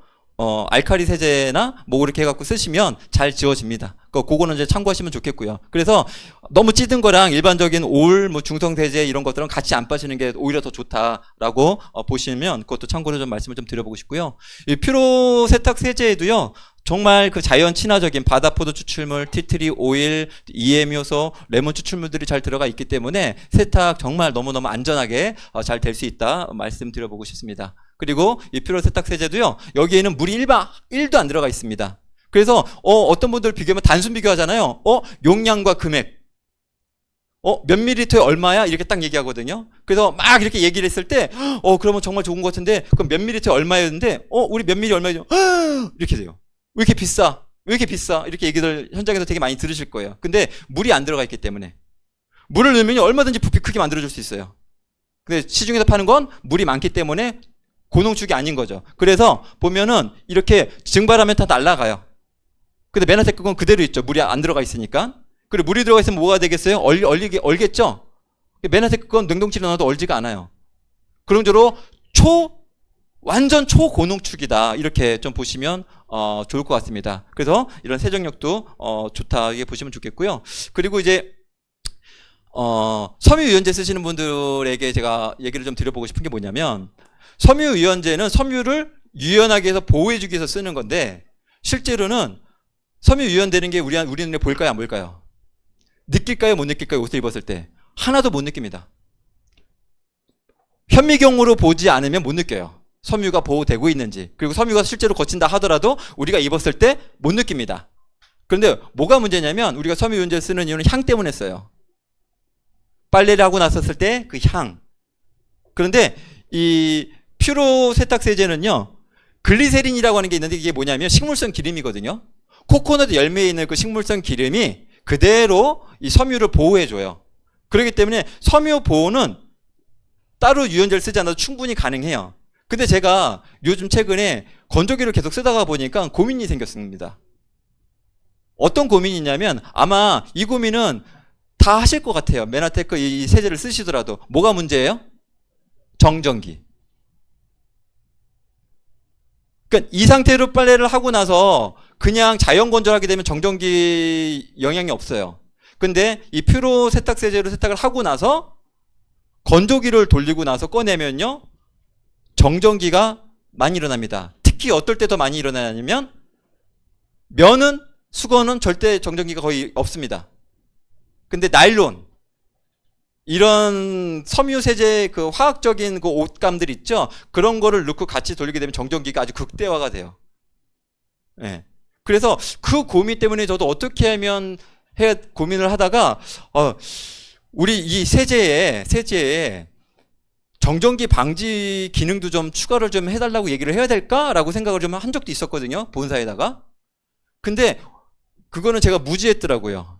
Speaker 1: 알칼리 세제나 뭐 이렇게 해갖고 쓰시면 잘 지워집니다. 그거는 이제 참고하시면 좋겠고요. 그래서 너무 찌든 거랑 일반적인 뭐 중성세제 이런 것들은 같이 안 빠지는 게 오히려 더 좋다라고 보시면 그것도 참고로 좀 말씀을 좀 드려보고 싶고요. 이 퓨로 세탁 세제에도요, 정말 그 자연 친화적인 바다포도 추출물, 티트리 오일, EM 효소, 레몬 추출물들이 잘 들어가 있기 때문에 세탁 정말 너무너무 안전하게 잘 될 수 있다 말씀드려보고 싶습니다. 그리고 이 퓨로 세탁 세제도요, 여기에는 물이 1도 안 들어가 있습니다. 그래서 어떤 분들 비교하면 단순 비교하잖아요. 용량과 금액, 몇 밀리리터에 얼마야? 이렇게 딱 얘기하거든요. 그래서 막 이렇게 얘기를 했을 때, 그러면 정말 좋은 것 같은데, 그럼 몇 밀리리터에 얼마였는데, 우리 몇 밀리 얼마죠? 이렇게 돼요. 왜 이렇게 비싸? 왜 이렇게 비싸? 이렇게 얘기들 현장에서 되게 많이 들으실 거예요. 근데 물이 안 들어가 있기 때문에. 물을 넣으면 얼마든지 부피 크게 만들어줄 수 있어요. 근데 시중에서 파는 건 물이 많기 때문에 고농축이 아닌 거죠. 그래서 보면은 이렇게 증발하면 다 날아가요. 근데 메나테크 건 그대로 있죠. 물이 안 들어가 있으니까. 그리고 물이 들어가 있으면 뭐가 되겠어요? 얼겠죠? 메나테크 건 냉동실에 넣어도 얼지가 않아요. 그런 저로 완전 초고농축이다. 이렇게 좀 보시면 좋을 것 같습니다. 그래서 이런 세정력도 좋다. 이게 보시면 좋겠고요. 그리고 이제 섬유유연제 쓰시는 분들에게 제가 얘기를 좀 드려보고 싶은 게 뭐냐면, 섬유유연제는 섬유를 유연하게 해서 보호해주기 위해서 쓰는 건데, 실제로는 섬유유연되는 게 우리 눈에 보일까요, 안 보일까요? 느낄까요, 못 느낄까요? 옷을 입었을 때 하나도 못 느낍니다. 현미경으로 보지 않으면 못 느껴요. 섬유가 보호되고 있는지. 그리고 섬유가 실제로 거친다 하더라도 우리가 입었을 때 못 느낍니다. 그런데 뭐가 문제냐면 우리가 섬유유연제를 쓰는 이유는 향 때문에 써요. 빨래를 하고 나섰을 때 그 향. 그런데 이 퓨로 세탁세제는요, 글리세린이라고 하는 게 있는데 이게 뭐냐면 식물성 기름이거든요. 코코넛 열매에 있는 그 식물성 기름이 그대로 이 섬유를 보호해줘요. 그렇기 때문에 섬유 보호는 따로 유연제를 쓰지 않아도 충분히 가능해요. 근데 제가 요즘 최근에 건조기를 계속 쓰다가 보니까 고민이 생겼습니다. 어떤 고민이 있냐면 아마 이 고민은 다 하실 것 같아요. 메나테크 이 세제를 쓰시더라도. 뭐가 문제예요? 정전기. 그러니까 이 상태로 빨래를 하고 나서 그냥 자연 건조하게 되면 정전기 영향이 없어요. 근데 이 퓨로 세탁세제로 세탁을 하고 나서 건조기를 돌리고 나서 꺼내면요, 정전기가 많이 일어납니다. 특히 어떨 때 더 많이 일어나냐면 면은, 수건은 절대 정전기가 거의 없습니다. 근데 나일론, 이런 섬유세제 그 화학적인 그 옷감들 있죠? 그런 거를 넣고 같이 돌리게 되면 정전기가 아주 극대화가 돼요. 네. 그래서 그 고민 때문에 저도 어떻게 하면 고민을 하다가 우리 이 세제에 정전기 방지 기능도 좀 추가를 좀 해달라고 얘기를 해야 될까라고 생각을 좀 한 적도 있었거든요. 본사에다가. 근데 그거는 제가 무지했더라고요.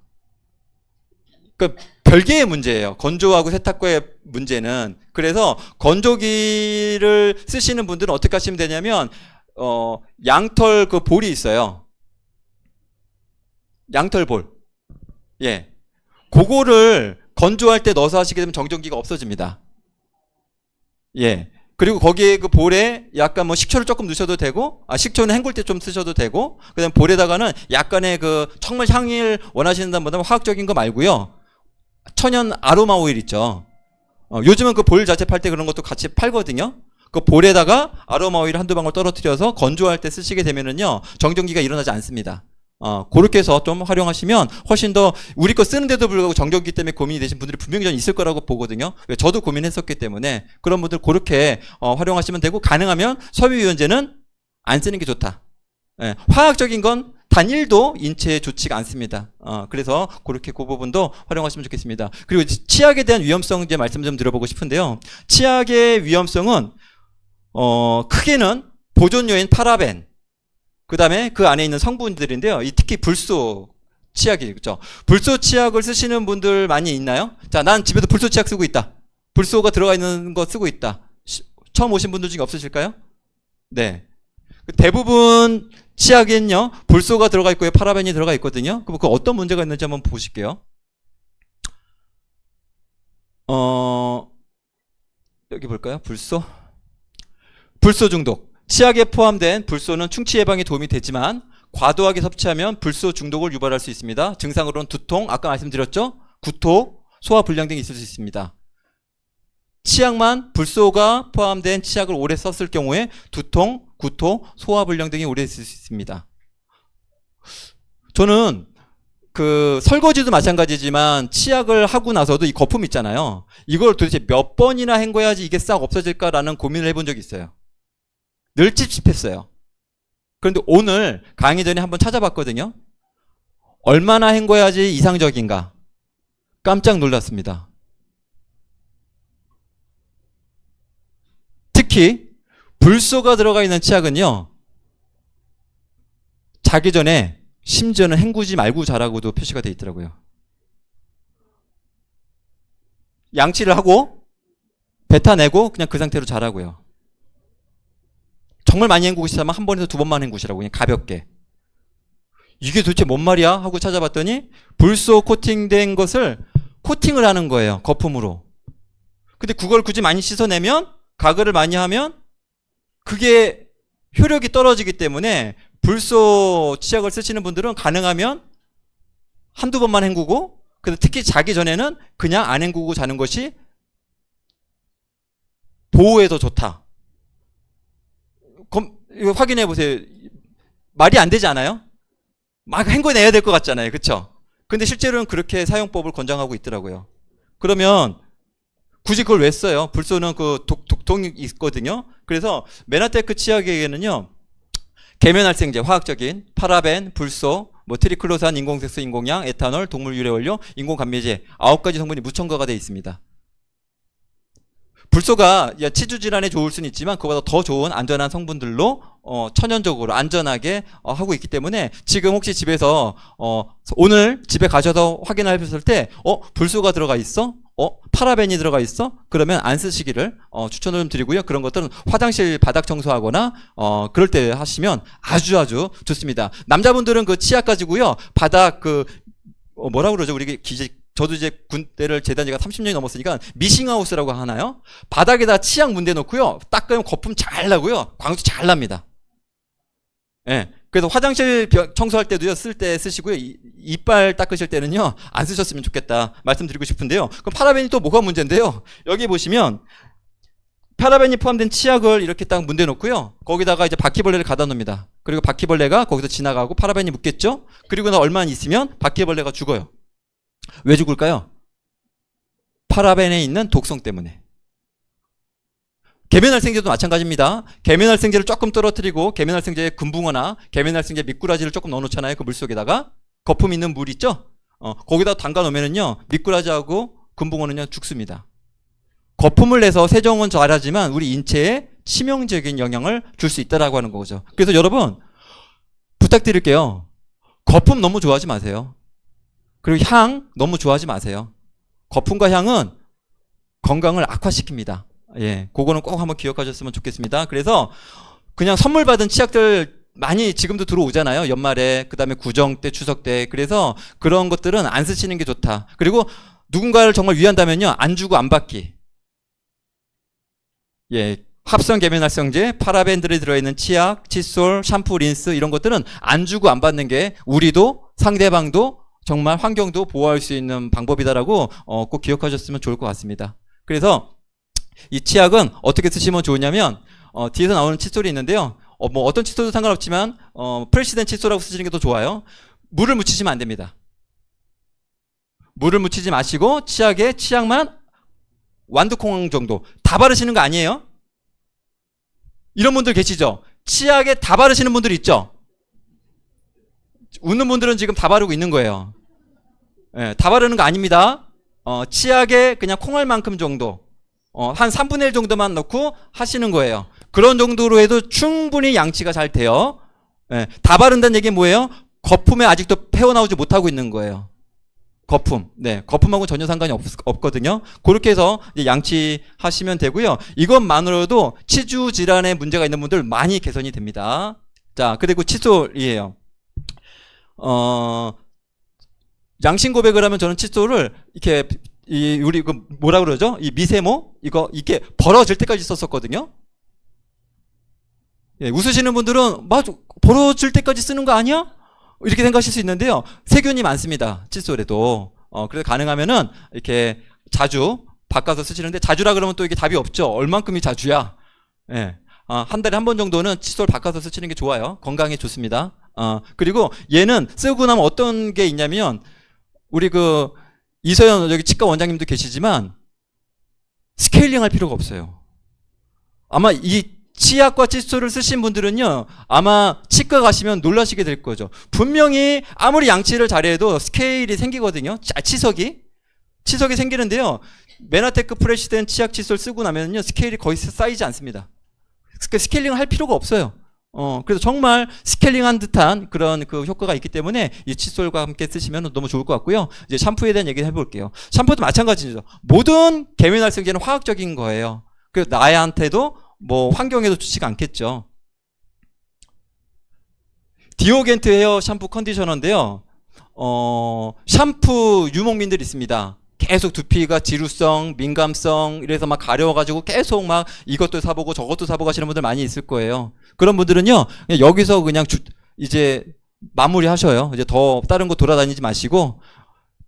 Speaker 1: 그러니까 별개의 문제예요. 건조하고 세탁과의 문제는. 그래서 건조기를 쓰시는 분들은 어떻게 하시면 되냐면 양털 그 볼이 있어요. 양털 볼. 예. 그거를 건조할 때 넣어서 하시게 되면 정전기가 없어집니다. 예. 그리고 거기에 그 볼에 약간 뭐 식초를 조금 넣으셔도 되고, 식초는 헹굴 때 좀 쓰셔도 되고, 그 다음에 볼에다가는 약간의 그 정말 향을 원하시는 화학적인 거 말고요. 천연 아로마 오일 있죠. 요즘은 그 볼 자체 팔 때 그런 것도 같이 팔거든요. 그 볼에다가 아로마 오일 한두 방울 떨어뜨려서 건조할 때 쓰시게 되면은요, 정전기가 일어나지 않습니다. 그렇게 해서 좀 활용하시면 훨씬 더 우리 거 쓰는데도 불구하고 정전기 때문에 고민이 되신 분들이 분명히 전 있을 거라고 보거든요. 저도 고민했었기 때문에 그런 분들 그렇게 활용하시면 되고, 가능하면 섬유유연제는 안 쓰는 게 좋다. 예, 화학적인 건 단 1도 인체에 좋지가 않습니다. 그래서 그렇게 그 부분도 활용하시면 좋겠습니다. 그리고 치약에 대한 위험성 이제 말씀 좀 드려보고 싶은데요. 치약의 위험성은 크게는 보존요인 파라벤, 그 다음에 그 안에 있는 성분들인데요. 특히 불소 치약이죠. 불소 치약을 쓰시는 분들 많이 있나요? 자, 난 집에도 불소 치약 쓰고 있다. 불소가 들어가 있는 거 쓰고 있다. 처음 오신 분들 중에 없으실까요? 네. 대부분 치약에는요, 불소가 들어가 있고요, 파라벤이 들어가 있거든요. 그럼 그 어떤 문제가 있는지 한번 보실게요. 여기 볼까요? 불소 중독. 치약에 포함된 불소는 충치 예방에 도움이 되지만 과도하게 섭취하면 불소 중독을 유발할 수 있습니다. 증상으로는 두통, 아까 말씀드렸죠? 구토, 소화불량 등이 있을 수 있습니다. 치약만 불소가 포함된 치약을 오래 썼을 경우에 두통, 구토, 소화불량 등이 오래 있을 수 있습니다. 저는 그 설거지도 마찬가지지만 치약을 하고 나서도 이 거품 있잖아요. 이걸 도대체 몇 번이나 헹궈야지 이게 싹 없어질까라는 고민을 해본 적이 있어요. 늘 찝찝했어요. 그런데 오늘 강의 전에 한번 찾아봤거든요. 얼마나 헹궈야지 이상적인가? 깜짝 놀랐습니다. 특히 불소가 들어가 있는 치약은요, 자기 전에 심지어는 헹구지 말고 자라고도 표시가 되어 있더라고요. 양치를 하고 뱉어내고 그냥 그 상태로 자라고요. 정말 많이 헹구고 싶다면 한 번에서 두 번만 헹구시라고, 그냥 가볍게. 이게 도대체 뭔 말이야? 하고 찾아봤더니 불소 코팅된 것을 코팅을 하는 거예요, 거품으로. 근데 그걸 굳이 많이 씻어내면, 가글을 많이 하면 그게 효력이 떨어지기 때문에 불소 치약을 쓰시는 분들은 가능하면 한두 번만 헹구고, 근데 특히 자기 전에는 그냥 안 헹구고 자는 것이 보호에 더 좋다. 이거 확인해 보세요. 말이 안 되지 않아요? 막 헹궈내야 될 것 같잖아요. 그쵸? 근데 실제로는 그렇게 사용법을 권장하고 있더라고요. 그러면 굳이 그걸 왜 써요? 불소는 그 독통이 있거든요. 그래서 메나테크 치약에게는요, 계면활성제, 화학적인 파라벤, 불소, 뭐 트리클로산, 인공색소, 인공양, 에탄올, 동물 유래 원료, 인공감미제 9가지 성분이 무첨가가 되어 있습니다. 불소가 치주 질환에 좋을 수는 있지만 그보다 더 좋은 안전한 성분들로 천연적으로 안전하게 하고 있기 때문에 지금 혹시 집에서 오늘 집에 가셔서 확인하셨을 때 불소가 들어가 있어? 파라벤이 들어가 있어? 그러면 안 쓰시기를 추천을 좀 드리고요. 그런 것들은 화장실 바닥 청소하거나 그럴 때 하시면 아주 좋습니다. 남자분들은 그 치약 가지고요. 바닥 뭐라고 그러죠? 우리 저도 이제 군대를 제대한 지가 30년이 넘었으니까 미싱하우스라고 하나요? 바닥에다 치약 문대 놓고요. 닦으면 거품 잘 나고요. 광수 잘 납니다. 예. 그래서 화장실 청소할 때도요. 쓸 때 쓰시고요. 이빨 닦으실 때는요. 안 쓰셨으면 좋겠다. 말씀드리고 싶은데요. 그럼 파라벤이 또 뭐가 문제인데요. 여기 보시면 파라벤이 포함된 치약을 이렇게 딱 문대 놓고요. 거기다가 이제 바퀴벌레를 가다 놓습니다. 그리고 바퀴벌레가 거기서 지나가고 파라벤이 묻겠죠? 그리고 나 얼마 있으면 바퀴벌레가 죽어요. 왜 죽을까요? 파라벤에 있는 독성 때문에. 계면활성제도 마찬가지입니다. 계면활성제를 조금 떨어뜨리고 계면활성제에 금붕어나 계면활성제 미꾸라지를 조금 넣어놓잖아요. 그 물속에다가 거품 있는 물 있죠? 거기다 담가 놓으면은요 미꾸라지하고 금붕어는요 죽습니다. 거품을 내서 세정은 잘하지만 우리 인체에 치명적인 영향을 줄 수 있다라고 하는 거죠. 그래서 여러분 부탁드릴게요. 거품 너무 좋아하지 마세요. 그리고 향 너무 좋아하지 마세요. 거품과 향은 건강을 악화시킵니다. 예, 그거는 꼭 한번 기억하셨으면 좋겠습니다. 그래서 그냥 선물 받은 치약들 많이 지금도 들어오잖아요. 연말에, 그 다음에 구정 때, 추석 때. 그래서 그런 것들은 안 쓰시는 게 좋다. 그리고 누군가를 정말 위한다면요, 안 주고 안 받기. 예, 합성 계면활성제, 파라벤들이 들어있는 치약, 칫솔, 샴푸, 린스 이런 것들은 안 주고 안 받는 게 우리도 상대방도 정말 환경도 보호할 수 있는 방법이다라고 꼭 기억하셨으면 좋을 것 같습니다. 그래서 이 치약은 어떻게 쓰시면 좋으냐면 뒤에서 나오는 칫솔이 있는데요. 뭐 어떤 칫솔도 상관없지만 프레시된 칫솔하고 쓰시는 게 더 좋아요. 물을 묻히시면 안 됩니다. 물을 묻히지 마시고 치약에 치약만 완두콩 정도 다 바르시는 거 아니에요? 이런 분들 계시죠? 치약에 다 바르시는 분들 있죠? 웃는 분들은 지금 다 바르고 있는 거예요. 예, 다 바르는 거 아닙니다. 치약에 그냥 콩알만큼 정도, 한 3분의 1 정도만 넣고 하시는 거예요. 그런 정도로 해도 충분히 양치가 잘 돼요. 예, 다 바른다는 얘기는 뭐예요? 거품에 아직도 헤어나오지 못하고 있는 거예요. 거품. 네, 거품하고 전혀 상관이 없거든요. 그렇게 해서 이제 양치하시면 되고요. 이것만으로도 치주 질환에 문제가 있는 분들 많이 개선이 됩니다. 자, 그리고 칫솔이에요. 양심 고백을 하면 저는 칫솔을 이렇게 우리 뭐라 그러죠? 이 미세모 이거 이렇게 벌어질 때까지 썼었거든요. 예, 웃으시는 분들은 맞아 벌어질 때까지 쓰는 거 아니야? 이렇게 생각하실 수 있는데요. 세균이 많습니다. 칫솔에도. 그래서 가능하면은 이렇게 자주 바꿔서 쓰시는데 자주라 그러면 또 이게 답이 없죠. 얼만큼이 자주야? 예. 한 달에 한 번 정도는 칫솔 바꿔서 쓰시는 게 좋아요. 건강에 좋습니다. 그리고 얘는 쓰고 나면 어떤 게 있냐면 우리 이서연 여기 치과 원장님도 계시지만 스케일링 할 필요가 없어요. 아마 이 치약과 칫솔을 쓰신 분들은요 아마 치과 가시면 놀라시게 될 거죠. 분명히 아무리 양치를 잘해도 스케일이 생기거든요. 치석이 생기는데요. 메나테크 프레시된 치약 칫솔 쓰고 나면요 스케일이 거의 쌓이지 않습니다. 스케일링을 할 필요가 없어요. 그래서 정말 스케일링한 듯한 그런 효과가 있기 때문에 이 칫솔과 함께 쓰시면 너무 좋을 것 같고요. 이제 샴푸에 대한 얘기를 해볼게요. 샴푸도 마찬가지죠. 모든 계면활성제는 화학적인 거예요. 그래서 나한테도 뭐 환경에도 좋지가 않겠죠. 디오겐트 헤어 샴푸 컨디셔너인데요. 샴푸 유목민들이 있습니다. 계속 두피가 지루성, 민감성 이래서 막 가려워가지고 계속 막 이것도 사보고 저것도 사보고 하시는 분들 많이 있을 거예요. 그런 분들은요 그냥 여기서 그냥 이제 마무리 하셔요. 이제 더 다른 거 돌아다니지 마시고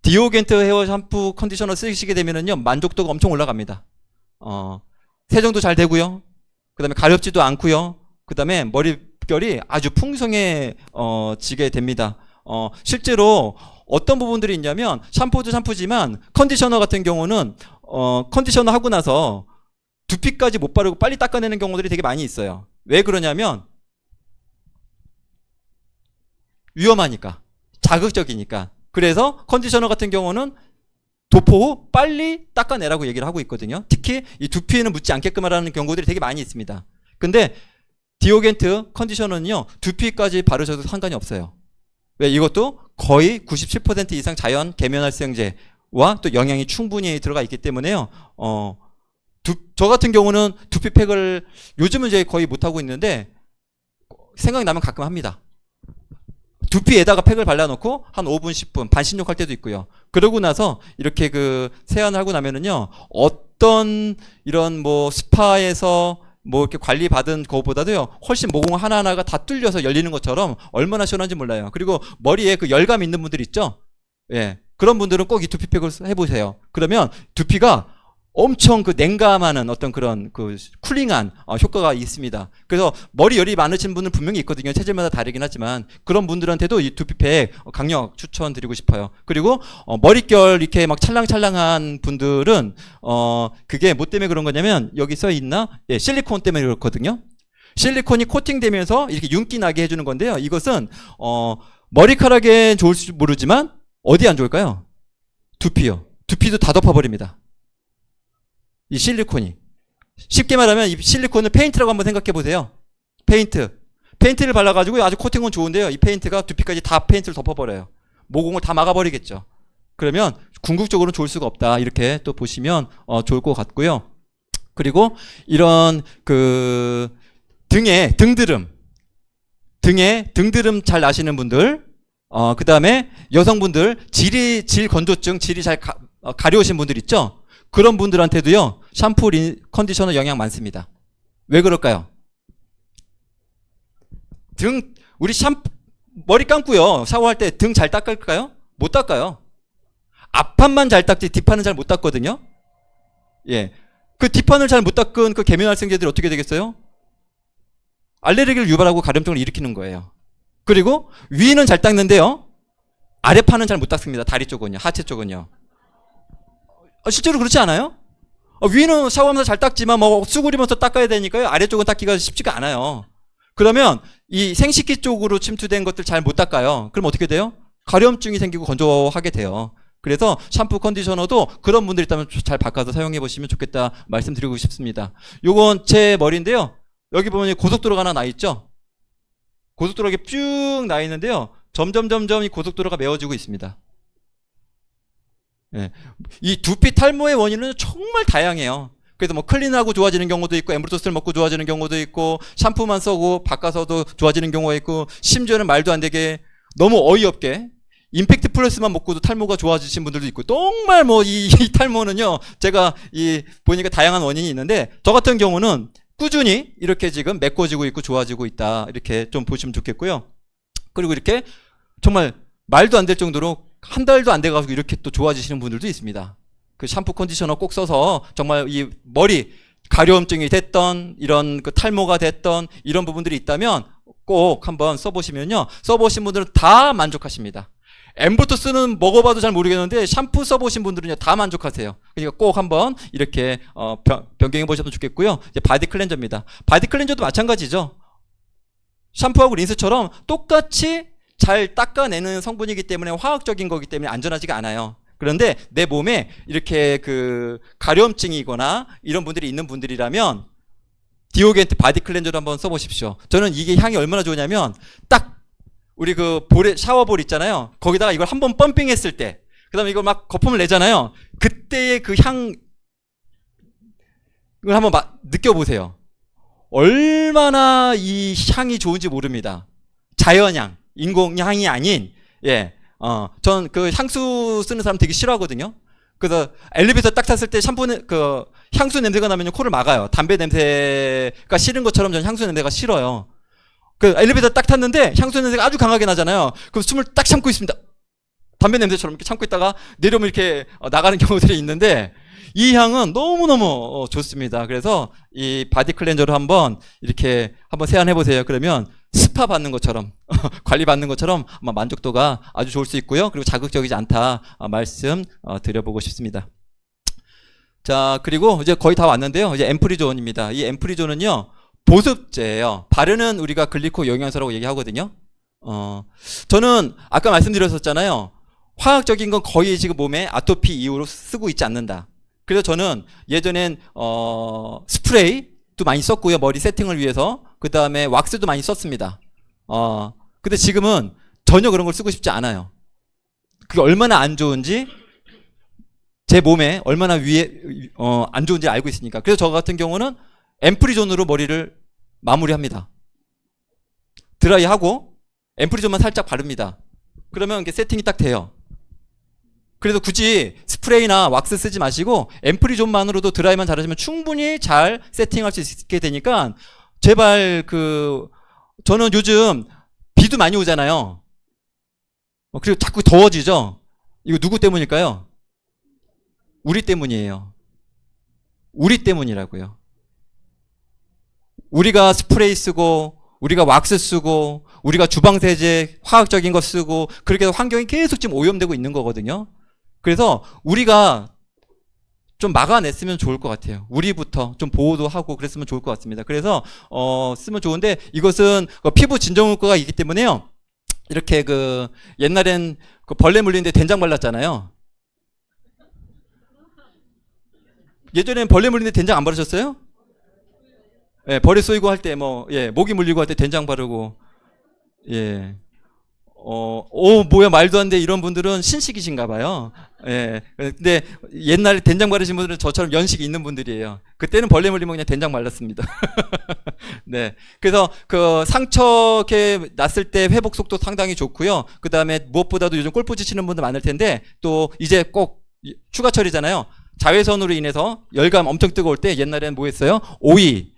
Speaker 1: 디오겐트 헤어 샴푸 컨디셔너 쓰시게 되면은요 만족도가 엄청 올라갑니다. 세정도 잘 되고요. 그 다음에 가렵지도 않고요. 그 다음에 머릿결이 아주 풍성해지게 됩니다. 실제로 어떤 부분들이 있냐면 샴푸도 샴푸지만 컨디셔너 같은 경우는 컨디셔너 하고 나서 두피까지 못 바르고 빨리 닦아내는 경우들이 되게 많이 있어요. 왜 그러냐면 위험하니까. 자극적이니까. 그래서 컨디셔너 같은 경우는 도포 후 빨리 닦아내라고 얘기를 하고 있거든요. 특히 이 두피에는 묻지 않게끔 하라는 경고들이 되게 많이 있습니다. 근데 디오겐트 컨디셔너는요, 두피까지 바르셔도 상관이 없어요. 왜? 이것도 거의 97% 이상 자연 계면활성제와 또 영양이 충분히 들어가 있기 때문에요. 저 같은 경우는 두피팩을 요즘은 이제 거의 못 하고 있는데 생각나면 가끔 합니다. 두피에다가 팩을 발라놓고 한 5분, 10분 반신욕 할 때도 있고요. 그러고 나서 이렇게 그 세안을 하고 나면은요, 어떤 이런 뭐 스파에서 뭐 이렇게 관리 받은 것보다도요, 훨씬 모공 하나하나가 다 뚫려서 열리는 것처럼 얼마나 시원한지 몰라요. 그리고 머리에 그 열감 있는 분들 있죠? 예. 그런 분들은 꼭 이 두피팩을 해보세요. 그러면 두피가 엄청 그 냉감하는 어떤 그런 그 쿨링한 효과가 있습니다. 그래서 머리 열이 많으신 분은 분명히 있거든요. 체질마다 다르긴 하지만 그런 분들한테도 이 두피팩 강력 추천드리고 싶어요. 그리고 머릿결 이렇게 막 찰랑찰랑한 분들은 그게 뭐 때문에 그런 거냐면 여기 써 있나? 예, 실리콘 때문에 그렇거든요. 실리콘이 코팅되면서 이렇게 윤기 나게 해주는 건데요. 이것은 머리카락에 좋을지 모르지만 어디 안 좋을까요? 두피요. 두피도 다 덮어버립니다. 이 실리콘이. 쉽게 말하면 이 실리콘을 페인트라고 한번 생각해 보세요. 페인트를 발라가지고 아주 코팅은 좋은데요. 이 페인트가 두피까지 다 페인트를 덮어버려요. 모공을 다 막아버리겠죠. 그러면 궁극적으로는 좋을 수가 없다. 이렇게 또 보시면 좋을 것 같고요. 그리고 이런 그 등에 등드름 잘 나시는 분들, 그 다음에 여성분들 질 건조증, 질이 잘 가려우신 분들 있죠? 그런 분들한테도요, 샴푸, 컨디셔너 영향 많습니다. 왜 그럴까요? 우리 머리 감고요, 샤워할 때 등 잘 닦을까요? 못 닦아요. 앞판만 잘 닦지 뒷판은 잘 못 닦거든요. 예. 그 뒷판을 잘 못 닦은 그 계면활성제들이 어떻게 되겠어요? 알레르기를 유발하고 가려움증을 일으키는 거예요. 그리고 위는 잘 닦는데요, 아래판은 잘 못 닦습니다. 다리 쪽은요, 하체 쪽은요. 실제로 그렇지 않아요? 위는 샤워하면서 잘 닦지만 뭐 수그리면서 닦아야 되니까요, 아래쪽은 닦기가 쉽지가 않아요. 그러면 이 생식기 쪽으로 침투된 것들 잘 못 닦아요. 그럼 어떻게 돼요? 가려움증이 생기고 건조하게 돼요. 그래서 샴푸, 컨디셔너도 그런 분들이 있다면 잘 바꿔서 사용해 보시면 좋겠다 말씀드리고 싶습니다. 요건 제 머리인데요, 여기 보면 고속도로가 하나 나 있죠? 고속도로가 이렇게 쭉 나 있는데요, 점점 이 고속도로가 메워지고 있습니다. 예. 이 두피 탈모의 원인은 정말 다양해요. 그래서 뭐 클린하고 좋아지는 경우도 있고, 엠브로스를 먹고 좋아지는 경우도 있고, 샴푸만 써고 바꿔서도 좋아지는 경우가 있고, 심지어는 말도 안 되게 너무 어이없게 임팩트 플러스만 먹고도 탈모가 좋아지신 분들도 있고, 정말 뭐 이 탈모는요, 제가 보니까 다양한 원인이 있는데, 저 같은 경우는 꾸준히 이렇게 지금 메꿔지고 있고 좋아지고 있다, 이렇게 좀 보시면 좋겠고요. 그리고 이렇게 정말 말도 안 될 정도로 한 달도 안 돼가지고 이렇게 또 좋아지시는 분들도 있습니다. 그 샴푸, 컨디셔너 꼭 써서 정말 이 머리 가려움증이 됐던, 이런 그 탈모가 됐던 이런 부분들이 있다면 꼭 한번 써보시면요, 써보신 분들은 다 만족하십니다. 엠보토스는 먹어봐도 잘 모르겠는데 샴푸 써보신 분들은요, 다 만족하세요. 그러니까 꼭 한번 이렇게 변경해 보셨으면 좋겠고요. 이제 바디 클렌저입니다. 바디 클렌저도 마찬가지죠. 샤프하고 린스처럼 똑같이 잘 닦아내는 성분이기 때문에, 화학적인 거기 때문에 안전하지가 않아요. 그런데 내 몸에 이렇게 그 가려움증이거나 이런 분들이 있는 분들이라면 디오겐트 바디 클렌저를 한번 써보십시오. 저는 이게 향이 얼마나 좋으냐면, 딱 우리 그 볼에 샤워볼 있잖아요, 거기다가 이걸 한번 펌핑했을 때, 그 다음에 이걸 막 거품을 내잖아요, 그때의 그 향을 한번 느껴보세요. 얼마나 이 향이 좋은지 모릅니다. 자연향, 인공향이 아닌, 전 그 향수 쓰는 사람 되게 싫어하거든요. 그래서 엘리베이터 딱 탔을 때 그 향수 냄새가 나면 코를 막아요. 담배 냄새가 싫은 것처럼 저는 향수 냄새가 싫어요. 그 엘리베이터 딱 탔는데 향수 냄새가 아주 강하게 나잖아요. 그럼 숨을 딱 참고 있습니다. 담배 냄새처럼 이렇게 참고 있다가 내려오면 이렇게 나가는 경우들이 있는데, 이 향은 너무너무 좋습니다. 그래서 이 바디 클렌저로 한번 이렇게 한번 세안해 보세요. 그러면 스파 받는 것처럼 관리 받는 것처럼 아마 만족도가 아주 좋을 수 있고요. 그리고 자극적이지 않다 말씀 드려보고 싶습니다. 자, 그리고 이제 거의 다 왔는데요. 이제 엠프리존입니다. 이 엠프리존은요, 보습제예요. 바르는 우리가 글리코 영양소라고 얘기하거든요. 저는 아까 말씀드렸었잖아요. 화학적인 건 거의 지금 몸에 아토피 이후로 쓰고 있지 않는다. 그래서 저는 예전엔 스프레이도 많이 썼고요. 머리 세팅을 위해서. 그 다음에 왁스도 많이 썼습니다. 근데 지금은 전혀 그런 걸 쓰고 싶지 않아요. 그게 얼마나 안 좋은지 제 몸에 얼마나 안 좋은지 알고 있으니까. 그래서 저 같은 경우는 앰프리존으로 머리를 마무리합니다. 드라이하고 앰프리존만 살짝 바릅니다. 그러면 이게 세팅이 딱 돼요. 그래서 굳이 스프레이나 왁스 쓰지 마시고 앰프리존만으로도 드라이만 잘하시면 충분히 잘 세팅할 수 있게 되니까 제발 저는 요즘 비도 많이 오잖아요. 그리고 자꾸 더워지죠. 이거 누구 때문일까요? 우리 때문이에요. 우리 때문이라고요. 우리가 스프레이 쓰고 우리가 왁스 쓰고 우리가 주방세제 화학적인 거 쓰고 그렇게 해서 환경이 계속 지금 오염되고 있는 거거든요. 그래서 우리가 좀 막아냈으면 좋을 것 같아요. 우리부터 좀 보호도 하고 그랬으면 좋을 것 같습니다. 그래서 쓰면 좋은데 이것은 피부 진정 효과가 있기 때문에요. 이렇게 옛날엔 벌레 물리는데 된장 발랐잖아요. 예전엔 벌레 물리는데 된장 안 바르셨어요? 예, 벌에 쏘이고 할 때 모기 물리고 할 때 된장 바르고, 예. 뭐야, 말도 안 돼. 이런 분들은 신식이신가 봐요. 예. 근데 옛날에 된장 바르신 분들은 저처럼 연식이 있는 분들이에요. 그때는 벌레 물리면 그냥 된장 말랐습니다. 네. 그래서 상처 이렇게 났을 때 회복 속도 상당히 좋고요. 그 다음에 무엇보다도 요즘 골프 치시는 분들 많을 텐데 또 이제 꼭 휴가철이잖아요. 자외선으로 인해서 열감 엄청 뜨거울 때 옛날에는 뭐 했어요? 오이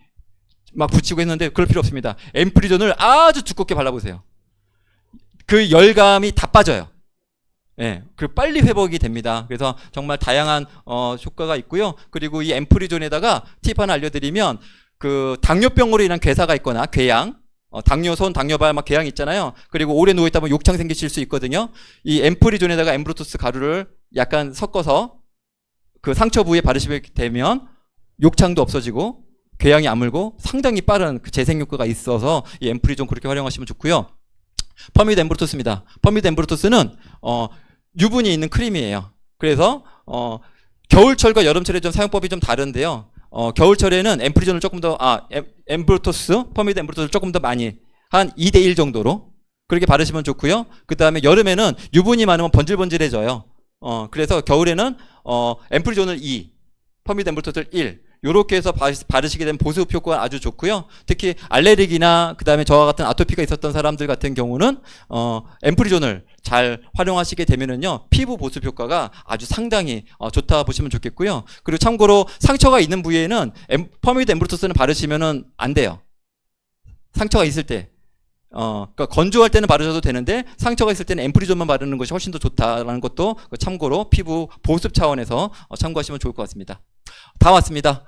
Speaker 1: 막 붙이고 했는데 그럴 필요 없습니다. 앰프리존을 아주 두껍게 발라보세요. 그 열감이 다 빠져요. 예, 그리고 빨리 회복이 됩니다. 그래서 정말 다양한 효과가 있고요. 그리고 이 앰프리존에다가 팁 하나 알려드리면 당뇨병으로 인한 괴사가 있거나 궤양, 당뇨손, 당뇨발 막 궤양 있잖아요. 그리고 오래 누워 있다 보면 욕창 생기실 수 있거든요. 이 앰프리존에다가 엠브로토스 가루를 약간 섞어서 그 상처 부위에 바르시게 되면 욕창도 없어지고 궤양이 아물고 상당히 빠른 재생 효과가 있어서 이 앰프리존 그렇게 활용하시면 좋고요. 퍼미드 엠브로토스입니다. 퍼미드 엠브로토스는 유분이 있는 크림이에요. 그래서 겨울철과 여름철에 좀 사용법이 좀 다른데요. 겨울철에는 앰프리존을 조금 더 엠브로토스, 퍼미드 엠브로토스를 조금 더 많이 한 2대1 정도로 그렇게 바르시면 좋고요. 그 다음에 여름에는 유분이 많으면 번질번질해져요. 그래서 겨울에는 앰프리존을 2, 퍼미드 엠브로토스를 1 요렇게 해서 바르시게 되면 보습 효과가 아주 좋고요. 특히 알레르기나 그 다음에 저와 같은 아토피가 있었던 사람들 같은 경우는 앰프리존을 잘 활용하시게 되면은요 피부 보습 효과가 아주 상당히 좋다 보시면 좋겠고요. 그리고 참고로 상처가 있는 부위에는 퍼미드 엠브로토스는 바르시면은 안 돼요. 상처가 있을 때 그러니까 건조할 때는 바르셔도 되는데 상처가 있을 때는 앰프리존만 바르는 것이 훨씬 더 좋다라는 것도 참고로 피부 보습 차원에서 참고하시면 좋을 것 같습니다. 다 왔습니다.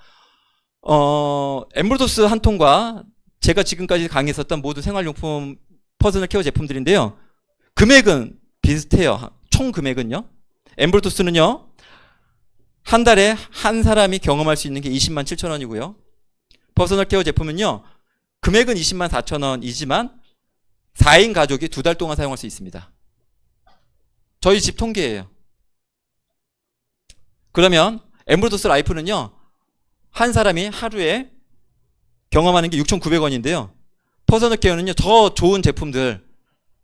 Speaker 1: 엠브로토스 한 통과 제가 지금까지 강의했었던 모든 생활용품 퍼스널 케어 제품들인데요. 금액은 비슷해요. 총 금액은요. 엠브로토스는요. 한 달에 한 사람이 경험할 수 있는 게 20만 7천 원이고요. 퍼스널 케어 제품은요. 금액은 20만 4천 원이지만 4인 가족이 2달 동안 사용할 수 있습니다. 저희 집 통계예요. 그러면 엠브로토스 라이프는요. 한 사람이 하루에 경험하는 게 6,900원인데요. 퍼스널 케어는요. 더 좋은 제품들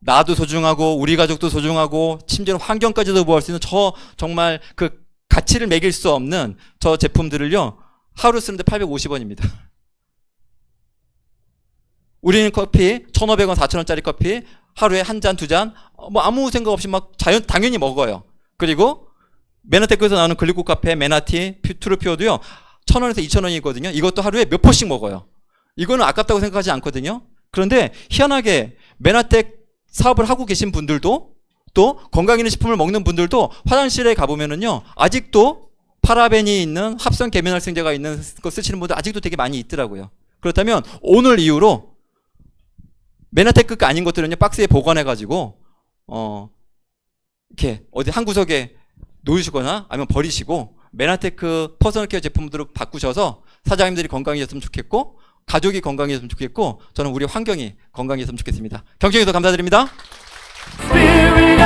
Speaker 1: 나도 소중하고 우리 가족도 소중하고 심지어 환경까지도 보호할 수 있는 정말 그 가치를 매길 수 없는 저 제품들을요. 하루 쓰는데 850원입니다. 우리는 커피 1,500원, 4,000원짜리 커피 하루에 한 잔, 두 잔 뭐 아무 생각 없이 막 당연히 먹어요. 그리고 메나테크에서 나오는 글리코 카페, 메나티, 트루피오도요. 1,000원에서 2,000원이거든요. 이것도 하루에 몇 포씩 먹어요. 이거는 아깝다고 생각하지 않거든요. 그런데 희한하게 메나텍 사업을 하고 계신 분들도 또 건강기능식품을 먹는 분들도 화장실에 가보면은요. 아직도 파라벤이 있는 합성 계면활성제가 있는 거 쓰시는 분들 아직도 되게 많이 있더라고요. 그렇다면 오늘 이후로 메나테크가 아닌 것들은요. 박스에 보관해가지고 이렇게 어디 한 구석에 놓으시거나 아니면 버리시고 메나테크 퍼스널 케어 제품들로 바꾸셔서 사장님들이 건강해졌으면 좋겠고 가족이 건강했으면 좋겠고 저는 우리 환경이 건강했으면 좋겠습니다. 경청해서 감사드립니다.
Speaker 2: Spirit